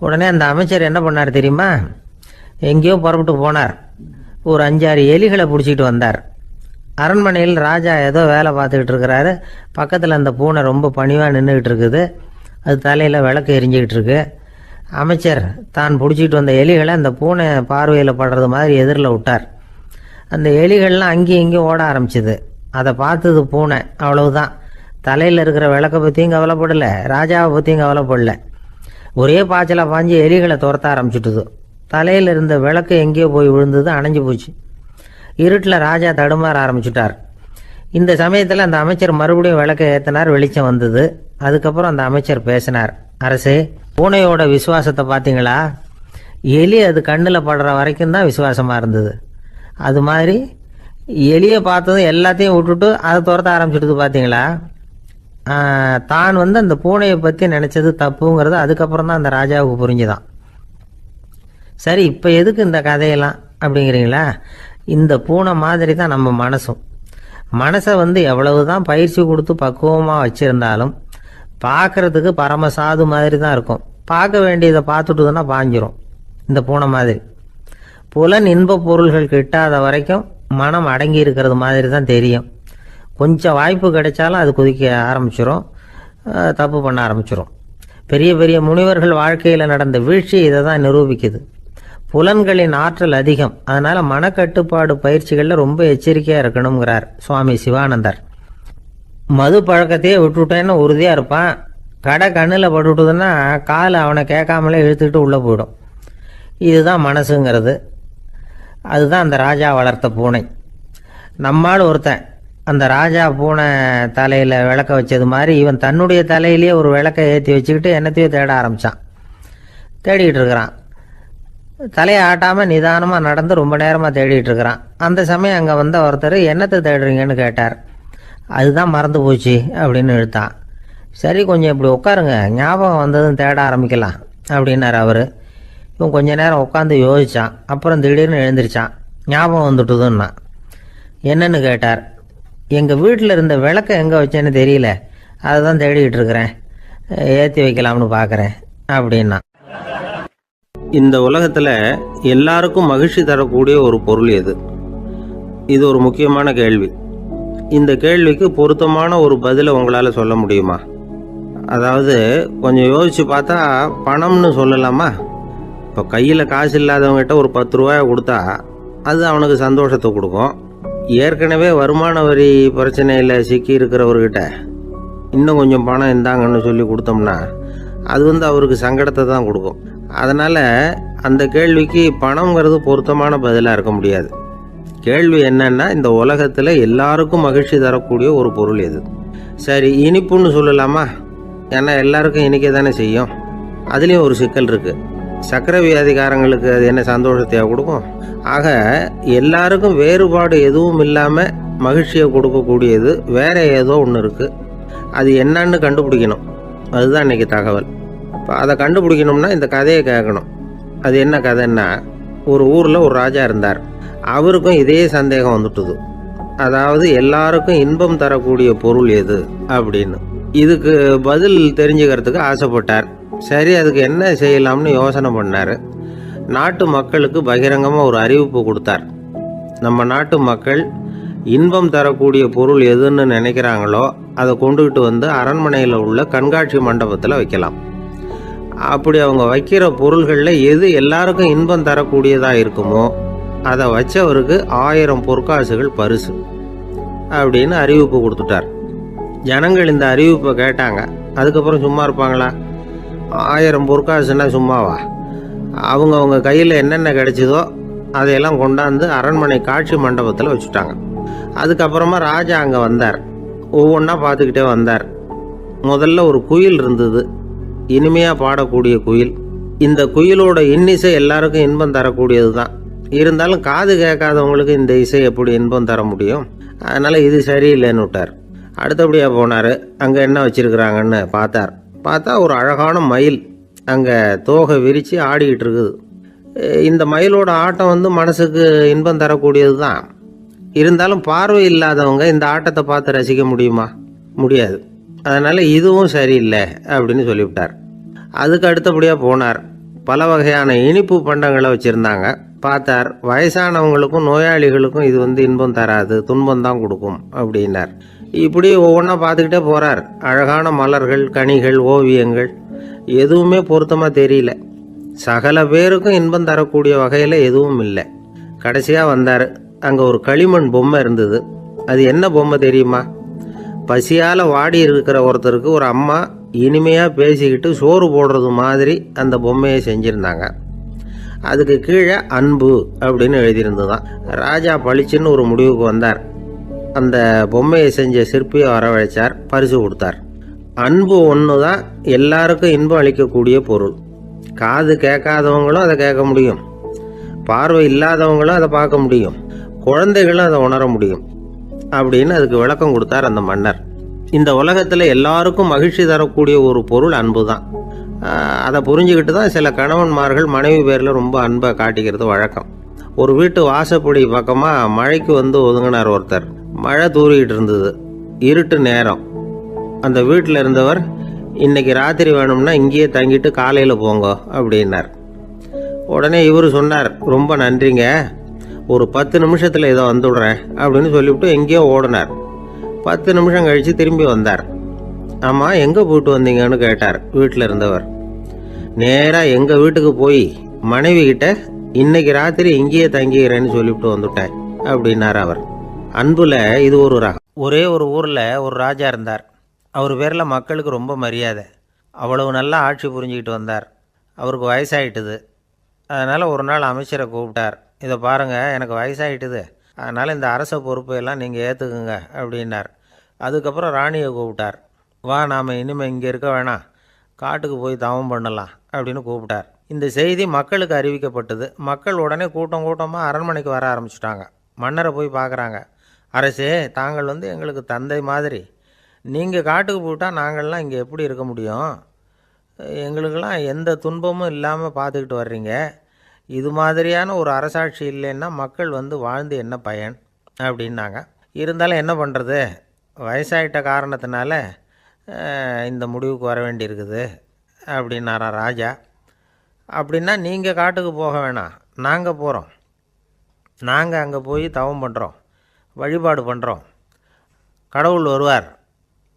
உடனே அந்த அமைச்சர் என்ன பண்ணார் தெரியுமா? எங்கேயோ புறப்பட்டு போனார். ஒரு 5-6 எலிகளை பிடிச்சிட்டு வந்தார். அரண்மனையில் ராஜா ஏதோ வேலை பார்த்துக்கிட்டு இருக்கிறாரு. பக்கத்தில் அந்த பூனை ரொம்ப பணிவாக நின்றுக்கிட்டு இருக்குது. அது தலையில் விளக்கு எரிஞ்சிக்கிட்டு இருக்கு. அமைச்சர் தான் பிடிச்சிட்டு வந்த எலிகளை அந்த பூனை பார்வையில் படுறது மாதிரி எதிரில் விட்டார். அந்த எலிகள்லாம் அங்கேயும் இங்கேயும் ஓட ஆரம்பிச்சுது. அதை பார்த்தது பூனை, அவ்வளவுதான். தலையில் இருக்கிற விளக்கை பற்றியும் கவலைப்படலை, ராஜாவை பற்றியும் கவலைப்படல. ஒரே பாய்ச்சலாக பாஞ்சு எலிகளை துரத்த ஆரம்பிச்சுட்டுது. தலையில் இருந்த விளக்கு எங்கேயோ போய் விழுந்தது, அணைஞ்சு போச்சு. இருட்டில் ராஜா தடுமாற ஆரம்பிச்சுட்டார். இந்த சமயத்தில் அந்த அமைச்சர் மறுபடியும் விளக்கை ஏற்றினார். வெளிச்சம் வந்தது. அதுக்கப்புறம் அந்த அமைச்சர் பேசினார், அரசே, பூனையோட விசுவாசத்தை பார்த்தீங்களா? எலி அது கண்ணில் படுற வரைக்கும் தான் விசுவாசமாக இருந்தது. அது மாதிரி எலியை பார்த்ததும் எல்லாத்தையும் விட்டுட்டு அதை துரத்த ஆரம்பிச்சுட்டு பார்த்தீங்களா? தான் அந்த பூனையை பற்றி நினச்சது தப்புங்கிறது அதுக்கப்புறம் தான் அந்த ராஜாவுக்கு புரிஞ்சுதான். சரி, இப்போ எதுக்கு இந்த கதையெல்லாம் அப்படிங்கிறீங்களா? இந்த பூனை மாதிரி தான் நம்ம மனசும். மனசை எவ்வளவு தான் பயிற்சி கொடுத்து பக்குவமாக வச்சுருந்தாலும் பார்க்குறதுக்கு பரமசாது மாதிரி தான் இருக்கும். பார்க்க வேண்டியதை பார்த்துட்டுதுன்னா பாஞ்சிரும். இந்த பூனை மாதிரி புலன் இன்ப பொருள்கள் கிட்டாத வரைக்கும் மனம் அடங்கி இருக்கிறது மாதிரி தான் தெரியும். கொஞ்சம் வாய்ப்பு கிடைச்சாலும் அது குதிக்க ஆரம்பிச்சிடும், தப்பு பண்ண ஆரம்பிச்சிடும். பெரிய பெரிய முனிவர்கள் வாழ்க்கையில் நடந்த வீழ்ச்சி இதை தான் நிரூபிக்குது. புலன்களின் ஆற்றல் அதிகம், அதனால் மனக்கட்டுப்பாடு பயிற்சிகளில் ரொம்ப எச்சரிக்கையாக இருக்கணுங்கிறார் சுவாமி சிவானந்தர். மது பழக்கத்தையே விட்டுவிட்டேன்னு உறுதியாக இருப்பான். கடை கண்ணில் பட்டுவிட்டதுன்னா கால் அவனை கேட்காமலே இழுத்துக்கிட்டு உள்ளே போயிடும். இதுதான் மனசுங்கிறது. அதுதான் அந்த ராஜா வளர்த்த பூனை. நம்மால் ஒருத்தன் அந்த ராஜா பூனை தலையில் விளக்க வச்சது மாதிரி இவன் தன்னுடைய தலையிலேயே ஒரு விளக்கை ஏற்றி வச்சுக்கிட்டு என்னத்தையோ தேட ஆரம்பித்தான். தேடிக்கிட்டு இருக்கிறான். தலையை ஆட்டாமல் நிதானமாக நடந்து ரொம்ப நேரமாக தேடிட்டு இருக்கிறான். அந்த சமயம் அங்கே வந்த ஒருத்தர் என்னத்தை தேடுறீங்கன்னு கேட்டார். அதுதான் மறந்து போச்சு அப்படின்னு இழுத்தான். சரி, கொஞ்சம் இப்படி உட்காருங்க, ஞாபகம் வந்ததும் தேட ஆரம்பிக்கலாம் அப்படின்னார் அவர். இவன் கொஞ்ச நேரம் உட்காந்து யோசித்தான். அப்புறம் திடீர்னு எழுந்திரிச்சான். ஞாபகம் வந்துட்டுதுன்னா. என்னன்னு கேட்டார். எங்கள் வீட்டில் இருந்த விளக்கை எங்கே வச்சேன்னு தெரியல, அதை தான் தேடிக்கிட்டு இருக்கிறேன், ஏற்றி வைக்கலாம்னு பார்க்குறேன் அப்படின்னா. இந்த உலகத்தில் எல்லாருக்கும் மகிழ்ச்சி தரக்கூடிய ஒரு பொருள் எது? இது ஒரு முக்கியமான கேள்வி. இந்த கேள்விக்கு பொருத்தமான ஒரு பதிலை உங்களால் சொல்ல முடியுமா? அதாவது கொஞ்சம் யோசித்து பார்த்தா பணம்னு சொல்லலாமா? இப்போ கையில் காசு இல்லாதவங்ககிட்ட ஒரு 10 ரூபாயை கொடுத்தா அது அவனுக்கு சந்தோஷத்தை கொடுக்கும். ஏற்கனவே வருமான வரி பிரச்சனையில் சிக்கி இருக்கிறவர்கிட்ட இன்னும் கொஞ்சம் பணம் இருந்தாங்கன்னு சொல்லி கொடுத்தோம்னா அது அவருக்கு சங்கடத்தை தான் கொடுக்கும். அதனால் அந்த கேள்விக்கு பணங்கிறது பொருத்தமான பதிலாக இருக்க முடியாது. கேள்வி என்னன்னா, இந்த உலகத்தில் எல்லாருக்கும் மகிழ்ச்சி தரக்கூடிய ஒரு பொருள் எது? சரி, இனிப்புன்னு சொல்லலாமா? ஏன்னா எல்லாருக்கும் இனிக்க தானே செய்யும். அதுலேயும் ஒரு சிக்கல் இருக்குது. சர்க்கரை வியாதிக்காரங்களுக்கு அது என்ன சந்தோஷத்தையாக கொடுக்கும்? ஆக எல்லாருக்கும் வேறுபாடு எதுவும் இல்லாமல் மகிழ்ச்சியை கொடுக்கக்கூடியது வேற ஏதோ ஒன்று இருக்குது. அது என்னன்னு கண்டுபிடிக்கணும். அதுதான் இன்றைக்கி தகவல். இப்போ அதை கண்டுபிடிக்கணும்னா இந்த கதையை கேட்கணும். அது என்ன கதைன்னா, ஒரு ஊரில் ஒரு ராஜா இருந்தார். அவருக்கும் இதே சந்தேகம் வந்துட்டுது. அதாவது எல்லாருக்கும் இன்பம் தரக்கூடிய பொருள் எது அப்படின்னு. இதுக்கு பதில் தெரிஞ்சுக்கிறதுக்கு ஆசைப்பட்டார். சரி, அதுக்கு என்ன செய்யலாம்னு யோசனை பண்ணார். நாட்டு மக்களுக்கு பகிரங்கமாக ஒரு அறிவிப்பு கொடுத்தார். நம்ம நாட்டு மக்கள் இன்பம் தரக்கூடிய பொருள் எதுன்னு நினைக்கிறாங்களோ அதை கொண்டுகிட்டு வந்து அரண்மனையில் உள்ள கண்காட்சி மண்டபத்தில் வைக்கலாம். அப்படி அவங்க வைக்கிற பொருள்களில் எது எல்லாருக்கும் இன்பம் தரக்கூடியதாக இருக்குமோ அதை வச்சவருக்கு 1000 பொற்காசுகள் பரிசு அப்படின்னு அறிவிப்பு கொடுத்துட்டார். ஜனங்கள் இந்த அறிவிப்பை கேட்டாங்க. அதுக்கப்புறம் சும்மா இருப்பாங்களா? 1000 பொற்காசுன்னா சும்மாவா? அவங்க கையில் என்னென்ன கிடைச்சதோ அதையெல்லாம் கொண்டாந்து அரண்மனை காட்சி மண்டபத்தில் வச்சுட்டாங்க. அதுக்கப்புறமா ராஜா அங்கே வந்தார். ஒவ்வொன்றா பார்த்துக்கிட்டே வந்தார். முதல்ல ஒரு குயில் இருந்தது, இனிமையாக பாடக்கூடிய குயில். இந்த குயிலோட இன்னிசை எல்லாருக்கும் இன்பம் தரக்கூடியது தான். இருந்தாலும் காது கேட்காதவங்களுக்கு இந்த இசை எப்படி இன்பம் தர முடியும்? அதனால் இது சரியில்லைன்னு விட்டார். அடுத்தபடியாக போனார். அங்கே என்ன வச்சுருக்குறாங்கன்னு பார்த்தா ஒரு அழகான மயில் அங்கே தோகை விரித்து ஆடிக்கிட்டு இருக்குது. இந்த மயிலோட ஆட்டம் மனசுக்கு இன்பம் தரக்கூடியது தான். இருந்தாலும் பார்வை இல்லாதவங்க இந்த ஆட்டத்தை பார்த்து ரசிக்க முடியுமா? முடியாது. அதனால் இதுவும் சரியில்லை அப்படின்னு சொல்லிவிட்டார். அதுக்கு அடுத்தபடியாக போனார். பல வகையான இனிப்பு பண்டங்களை வச்சுருந்தாங்க. பார்த்தார், வயசானவங்களுக்கும் நோயாளிகளுக்கும் இது இன்பம் தராது, துன்பம் தான் கொடுக்கும் அப்படின்னார். இப்படி ஒவ்வொன்றா பார்த்துக்கிட்டே போகிறார். அழகான மலர்கள், கனிகள், ஓவியங்கள் எதுவுமே பொருத்தமாக தெரியல. சகல பேருக்கும் இன்பம் தரக்கூடிய வகையில் எதுவும் இல்லை. கடைசியாக வந்தார். அங்கே ஒரு களிமண் பொம்மை இருந்தது. அது என்ன பொம்மை தெரியுமா? பசியால் வாடி இருக்கிற ஒருத்தருக்கு ஒரு அம்மா இனிமையாக பேசிக்கிட்டு சோறு போடுறது மாதிரி அந்த பொம்மையை செஞ்சுருந்தாங்க. அதுக்கு கீழே அன்பு அப்படின்னு எழுதியிருந்துதான். ராஜா பளிச்சுன்னு ஒரு முடிவுக்கு வந்தார். அந்த பொம்மையை செஞ்ச சிற்பியை வரவழைச்சார், பரிசு கொடுத்தார். அன்பு ஒன்று தான் எல்லாருக்கும் இன்பம் அளிக்கக்கூடிய பொருள். காது கேட்காதவங்களும் அதை கேட்க முடியும், பார்வை இல்லாதவங்களும் அதை பார்க்க முடியும், குழந்தைகளும் அதை உணர முடியும் அப்படின்னு அதுக்கு விளக்கம் கொடுத்தார் அந்த மன்னர். இந்த உலகத்தில் எல்லாருக்கும் மகிழ்ச்சி தரக்கூடிய ஒரு பொருள் அன்பு தான். அதை புரிஞ்சுக்கிட்டு தான் சில கணவன்மார்கள் மனைவி பேரில் ரொம்ப அன்பை காட்டிக்கிறது வழக்கம். ஒரு வீட்டு வாசப்படி பக்கமாக மழைக்கு ஒதுங்கினார் ஒருத்தர். மழை தூரிக்கிட்டு இருந்தது, இருட்டு நேரம். அந்த வீட்டில் இருந்தவர், இன்னைக்கு ராத்திரி வேணும்னா இங்கேயே தங்கிட்டு காலையில் போங்க அப்படின்னார். உடனே இவர் சொன்னார், ரொம்ப நன்றிங்க, ஒரு 10 நிமிஷத்தில் இதை வந்துவிடுறேன் அப்படின்னு சொல்லிவிட்டு எங்கேயோ ஓடினார். 10 நிமிஷம் கழித்து திரும்பி வந்தார். ஆமாம், எங்கே போயிட்டு வந்தீங்கன்னு கேட்டார் வீட்டில் இருந்தவர். நேராக எங்கள் வீட்டுக்கு போய் மனைவி கிட்ட இன்னைக்கு ராத்திரி இங்கேயே தங்கிக்கிறேன்னு சொல்லிவிட்டு வந்துட்டேன் அப்படின்னார் அவர். அன்புல இது ஒரு ரகம். ஒரே ஒரு ஊரில் ஒரு ராஜா இருந்தார். அவர் பேரில் மக்களுக்கு ரொம்ப மரியாதை. அவ்வளவு நல்லா ஆட்சி புரிஞ்சுக்கிட்டு வந்தார். அவருக்கு வயசாயிட்டுது. அதனால் ஒரு நாள் அமைச்சரை கூப்பிட்டார். இதை பாருங்கள், எனக்கு வயசாகிட்டுது, அதனால் இந்த அரச பொறுப்பையெல்லாம் நீங்கள் ஏற்றுக்குங்க அப்படின்னார். அதுக்கப்புறம் ராணியை கூப்பிட்டார். வா, நாம் இனிமேல் இங்கே இருக்க வேணாம், காட்டுக்கு போய் தவம் பண்ணலாம் அப்படின்னு கூப்பிட்டார். இந்த செய்தி மக்களுக்கு அறிவிக்கப்பட்டது. மக்கள் உடனே கூட்டம் கூட்டமாக அரண்மனைக்கு வர ஆரம்பிச்சிட்டாங்க. மன்னரை போய் பார்க்குறாங்க. அரசே, தாங்கள் எங்களுக்கு தந்தை மாதிரி. நீங்கள் காட்டுக்கு போயிட்டால் நாங்கள்லாம் இங்கே எப்படி இருக்க முடியும்? எங்களுக்கெல்லாம் எந்த துன்பமும் இல்லாமல் பார்த்துக்கிட்டு வர்றீங்க. இது மாதிரியான ஒரு அரசாட்சி இல்லைன்னா மக்கள் வாழ்ந்து என்ன பயன் அப்படின்னாங்க. இருந்தாலும் என்ன பண்ணுறது, வயசாயிட்ட காரணத்தினால இந்த முடிவுக்கு வர வேண்டியிருக்குது அப்படின்னாரா ராஜா. அப்படின்னா நீங்கள் காட்டுக்கு போக வேணாம், நாங்கள் போகிறோம். நாங்கள் அங்கே போய் தவம் பண்ணுறோம், வழிபாடு பண்ணுறோம். கடவுள் வருவார்,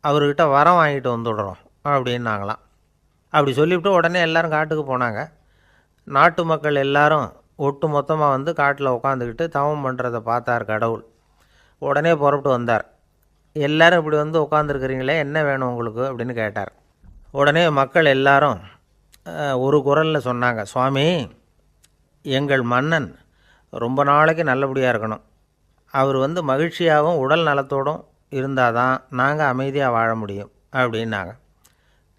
அவர்கிட்ட வரம் வாங்கிட்டு வந்துடுறோம் அப்படின்னாங்களாம். அப்படி சொல்லிவிட்டு உடனே எல்லோரும் காட்டுக்கு போனாங்க. நாட்டு மக்கள் எல்லாரும் ஒட்டு மொத்தமாக காட்டில் உட்காந்துக்கிட்டு தவம் பண்ணுறதை பார்த்தார் கடவுள். உடனே புறப்பட்டு வந்தார். எல்லோரும் இப்படி உட்காந்துருக்குறீங்களே, என்ன வேணும் உங்களுக்கு அப்படின்னு கேட்டார். உடனே மக்கள் எல்லாரும் ஒரு குரலில் சொன்னாங்க, சுவாமி, எங்கள் மன்னன் ரொம்ப நாளைக்கு நல்லபடியாக இருக்கணும். அவர் மகிழ்ச்சியாகவும் உடல் நலத்தோடும் இருந்தால் தான் நாங்கள் அமைதியாக வாழ முடியும் அப்படின்னாங்க.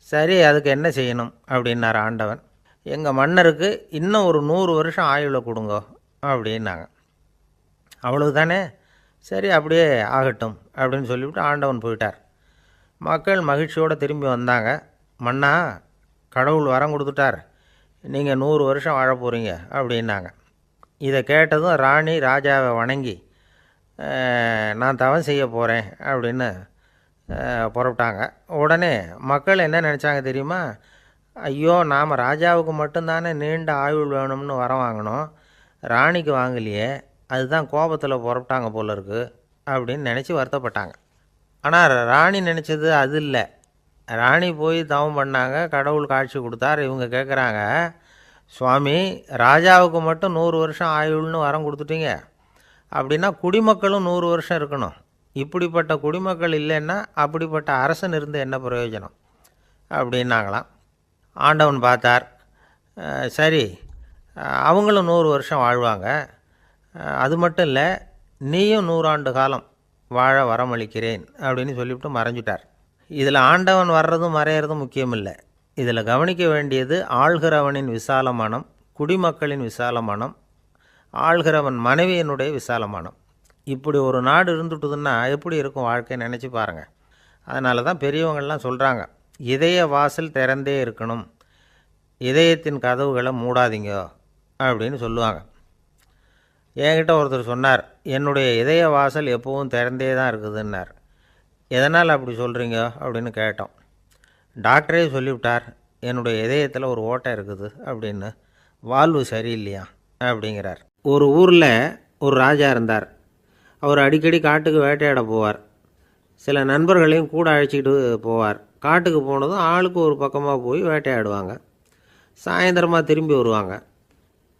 சரி, அதுக்கு என்ன செய்யணும் அப்படின்னார் ஆண்டவன். எங்கள் மன்னருக்கு இன்னும் ஒரு 100 வருஷம் ஆயுளை கொடுங்க அப்படின்னாங்க. அவ்வளவு தானே, சரி அப்படியே ஆகட்டும் அப்படின்னு சொல்லிவிட்டு ஆண்டவன் போயிட்டார். மக்கள் மகிழ்ச்சியோடு திரும்பி வந்தாங்க. மன்னா, கடவுள் வரம் கொடுத்துட்டார், நீங்கள் 100 வருஷம் வாழ போகிறீங்க அப்படின்னாங்க. இதை கேட்டதும் ராணி ராஜாவை வணங்கி, நான் தவம் செய்ய போகிறேன் அப்படின்னு புறப்பட்டாங்க. உடனே மக்கள் என்ன நினச்சாங்க தெரியுமா? ஐயோ, நாம் ராஜாவுக்கு மட்டும்தானே நீண்ட ஆயுள் வேணும்னு வரம் வாங்கினோம், ராணிக்கு வாங்கலையே, அதுதான் கோபத்தில் புறப்பட்டாங்க போல இருக்குது அப்படின்னு நினச்சி வருத்தப்பட்டாங்க. ஆனால் ராணி நினச்சது அது இல்லை. ராணி போய் தவம் பண்ணாங்க, கடவுள் காட்சி கொடுத்தார். இவங்க கேட்குறாங்க, சுவாமி, ராஜாவுக்கு மட்டும் 100 வருஷம் ஆயுள்னு வரம் கொடுத்துட்டீங்க, அப்படின்னா குடிமக்களும் 100 வருஷம் இருக்கணும். இப்படிப்பட்ட குடிமக்கள் இல்லைன்னா அப்படிப்பட்ட அரசன் இருந்து என்ன பிரயோஜனம் அப்படின்னாங்களாம். ஆண்டவன் பார்த்தார். சரி, அவங்களும் 100 வருஷம் வாழ்வாங்க, அது மட்டும் இல்லை, நீயும் 100 ஆண்டு காலம் வாழ வரமளிக்கிறேன் அப்படின்னு சொல்லிவிட்டு மறைஞ்சிட்டார். இதில் ஆண்டவன் வர்றதும் மறையிறதும் முக்கியம் இல்லை. இதில் கவனிக்க வேண்டியது ஆள்கிறவனின் விசாலமானம், குடிமக்களின் விசாலமானம், ஆள்கிறவன் மனைவியினுடைய விசாலமானம். இப்படி ஒரு நாடு இருந்துட்டுதுன்னா எப்படி இருக்கும் வாழ்க்கை நினச்சி பாருங்கள். அதனால தான் பெரியவங்கள்லாம் சொல்கிறாங்க, இதய வாசல் திறந்தே இருக்கணும், இதயத்தின் கதவுகளை மூடாதீங்க அப்படின்னு சொல்லுவாங்க. என்கிட்ட ஒருத்தர் சொன்னார், என்னுடைய இதய வாசல் எப்பவும் திறந்தே தான் இருக்குதுன்னார். எதனால் அப்படி சொல்கிறீங்க அப்படின்னு கேட்டோம். டாக்டரே சொல்லிவிட்டார், என்னுடைய இதயத்தில் ஒரு ஓட்டை இருக்குது அப்படின்னு, வால்வு சரியில்லையா அப்படிங்கிறார். ஒரு ஊரில் ஒரு ராஜா இருந்தார். அவர் அடிக்கடி காட்டுக்கு வேட்டையாட போவார். சில நண்பர்களையும் கூட அழைச்சிக்கிட்டு போவார். காட்டுக்கு போனதும் ஆளுக்கு ஒரு பக்கமாக போய் வேட்டையாடுவாங்க. சாயந்தரமாக திரும்பி வருவாங்க.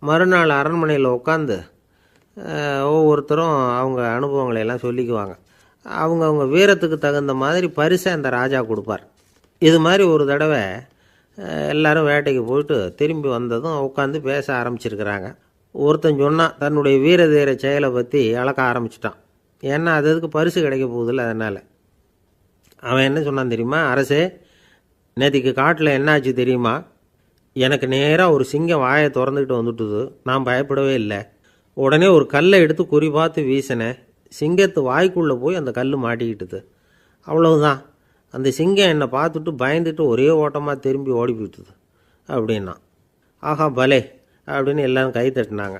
மறுநாள் அரண்மனையில் உட்காந்து ஒவ்வொருத்தரும் அவங்க அனுபவங்களை எல்லாம் சொல்லிக்குவாங்க. அவங்க வீரத்துக்கு தகுந்த மாதிரி பரிசை அந்த ராஜா கொடுப்பார். இது மாதிரி ஒரு தடவை எல்லாரும் வேட்டைக்கு போயிட்டு திரும்பி வந்ததும் உட்காந்து பேச ஆரம்பிச்சிருக்கிறாங்க. ஒருத்தன் சொன்னான், தன்னுடைய வீர தீர செயலை பற்றி அளக்க ஆரம்பிச்சிட்டான். ஏன்னா அதுக்கு பரிசு கிடைக்க போகுதில்ல, அதனால். அவன் என்ன சொன்னான் தெரியுமா? அரசே, நேற்றுக்கு காட்டில் என்னாச்சு தெரியுமா? எனக்கு நேராக ஒரு சிங்கம் வாயை திறந்துக்கிட்டு வந்துட்டுது. நான் பயப்படவே இல்லை. உடனே ஒரு கல்லை எடுத்து குறி பார்த்து வீசினேன். சிங்கத்து வாய்க்குள்ளே போய் அந்த கல் மாட்டிக்கிட்டுது. அவ்வளவுதான். அந்த சிங்கம் என்னை பார்த்துட்டு பயந்துட்டு ஒரே ஓட்டமாக திரும்பி ஓடி போயிட்டுது அப்படின்னா. ஆஹா பலே அப்படின்னு எல்லோரும் கை தட்டினாங்க.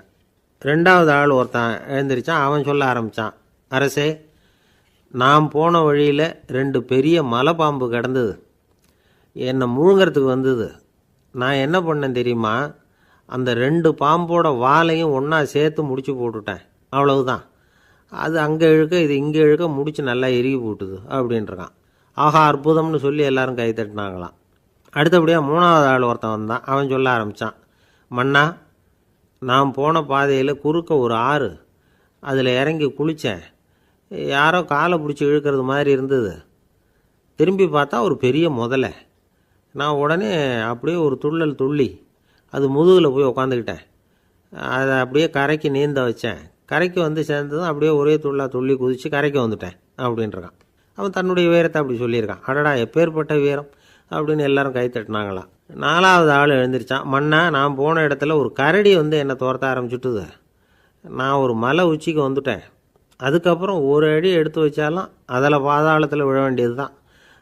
ரெண்டாவது ஆள் ஒருத்தன் எழுந்திரிச்சான். அவன் சொல்ல ஆரம்பித்தான், அரசே, நான் போன வழியில் 2 பெரிய மலைப்பாம்பு கிடந்தது, என்னை முழுங்கிறதுக்கு வந்தது. நான் என்ன பண்ணேன் தெரியுமா? அந்த 2 பாம்போட வாலையும் ஒன்றா சேர்த்து முடிச்சு போட்டுட்டேன். அவ்வளவுதான். அது அங்கே இழுக்க இது இங்கே இழுக்க முடிச்சு நல்லா எருகி போட்டுது அப்படின்றான். ஆஹா அற்புதம்னு சொல்லி எல்லாரும் கை தட்டினாங்களாம். அடுத்தபடியாக மூணாவது ஆள் ஒருத்தன் வந்தான். அவன் சொல்ல ஆரம்பித்தான், மன்னா, நான் போன பாதையில் குறுக்க ஒரு ஆறு, அதில் இறங்கி குளித்தேன். யாரோ காலை பிடிச்சி இழுக்கிறது மாதிரி இருந்தது. திரும்பி பார்த்தா ஒரு பெரிய முதலை. நான் உடனே அப்படியே ஒரு துள்ளல் துள்ளி அது முதுகில் போய் உக்காந்துக்கிட்டேன். அதை அப்படியே கரைக்கு நீந்த வச்சேன். கரைக்கு வந்து சேர்ந்ததும் அப்படியே ஒரே துள்ளி குதித்து கரைக்கு வந்துட்டேன் அப்படின்றான். அவன் தன்னுடைய வீரத்தை அப்படி சொல்லியிருக்கான். அடடா எப்பேற்பட்ட வீரம் அப்படின்னு எல்லாரும் கை தட்டினாங்களாம். நாலாவது ஆள் எழுந்திரிச்சான். மன்னா, நான் போன இடத்துல ஒரு கரடி வந்து என்னை துரத்த ஆரம்பிச்சுட்டுது. நான் ஒரு மலை உச்சிக்கு வந்துட்டேன். அதுக்கப்புறம் ஒரு அடி எடுத்து வச்சாலும் அதில் பாதாளத்தில் விழ வேண்டியது தான்.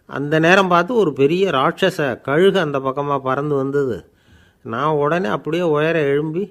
அந்த நேரம் பார்த்து ஒரு பெரிய ராட்சச கழுகு அந்த பக்கமாக பறந்து வந்தது. நான் உடனே அப்படியே உயர எழும்பி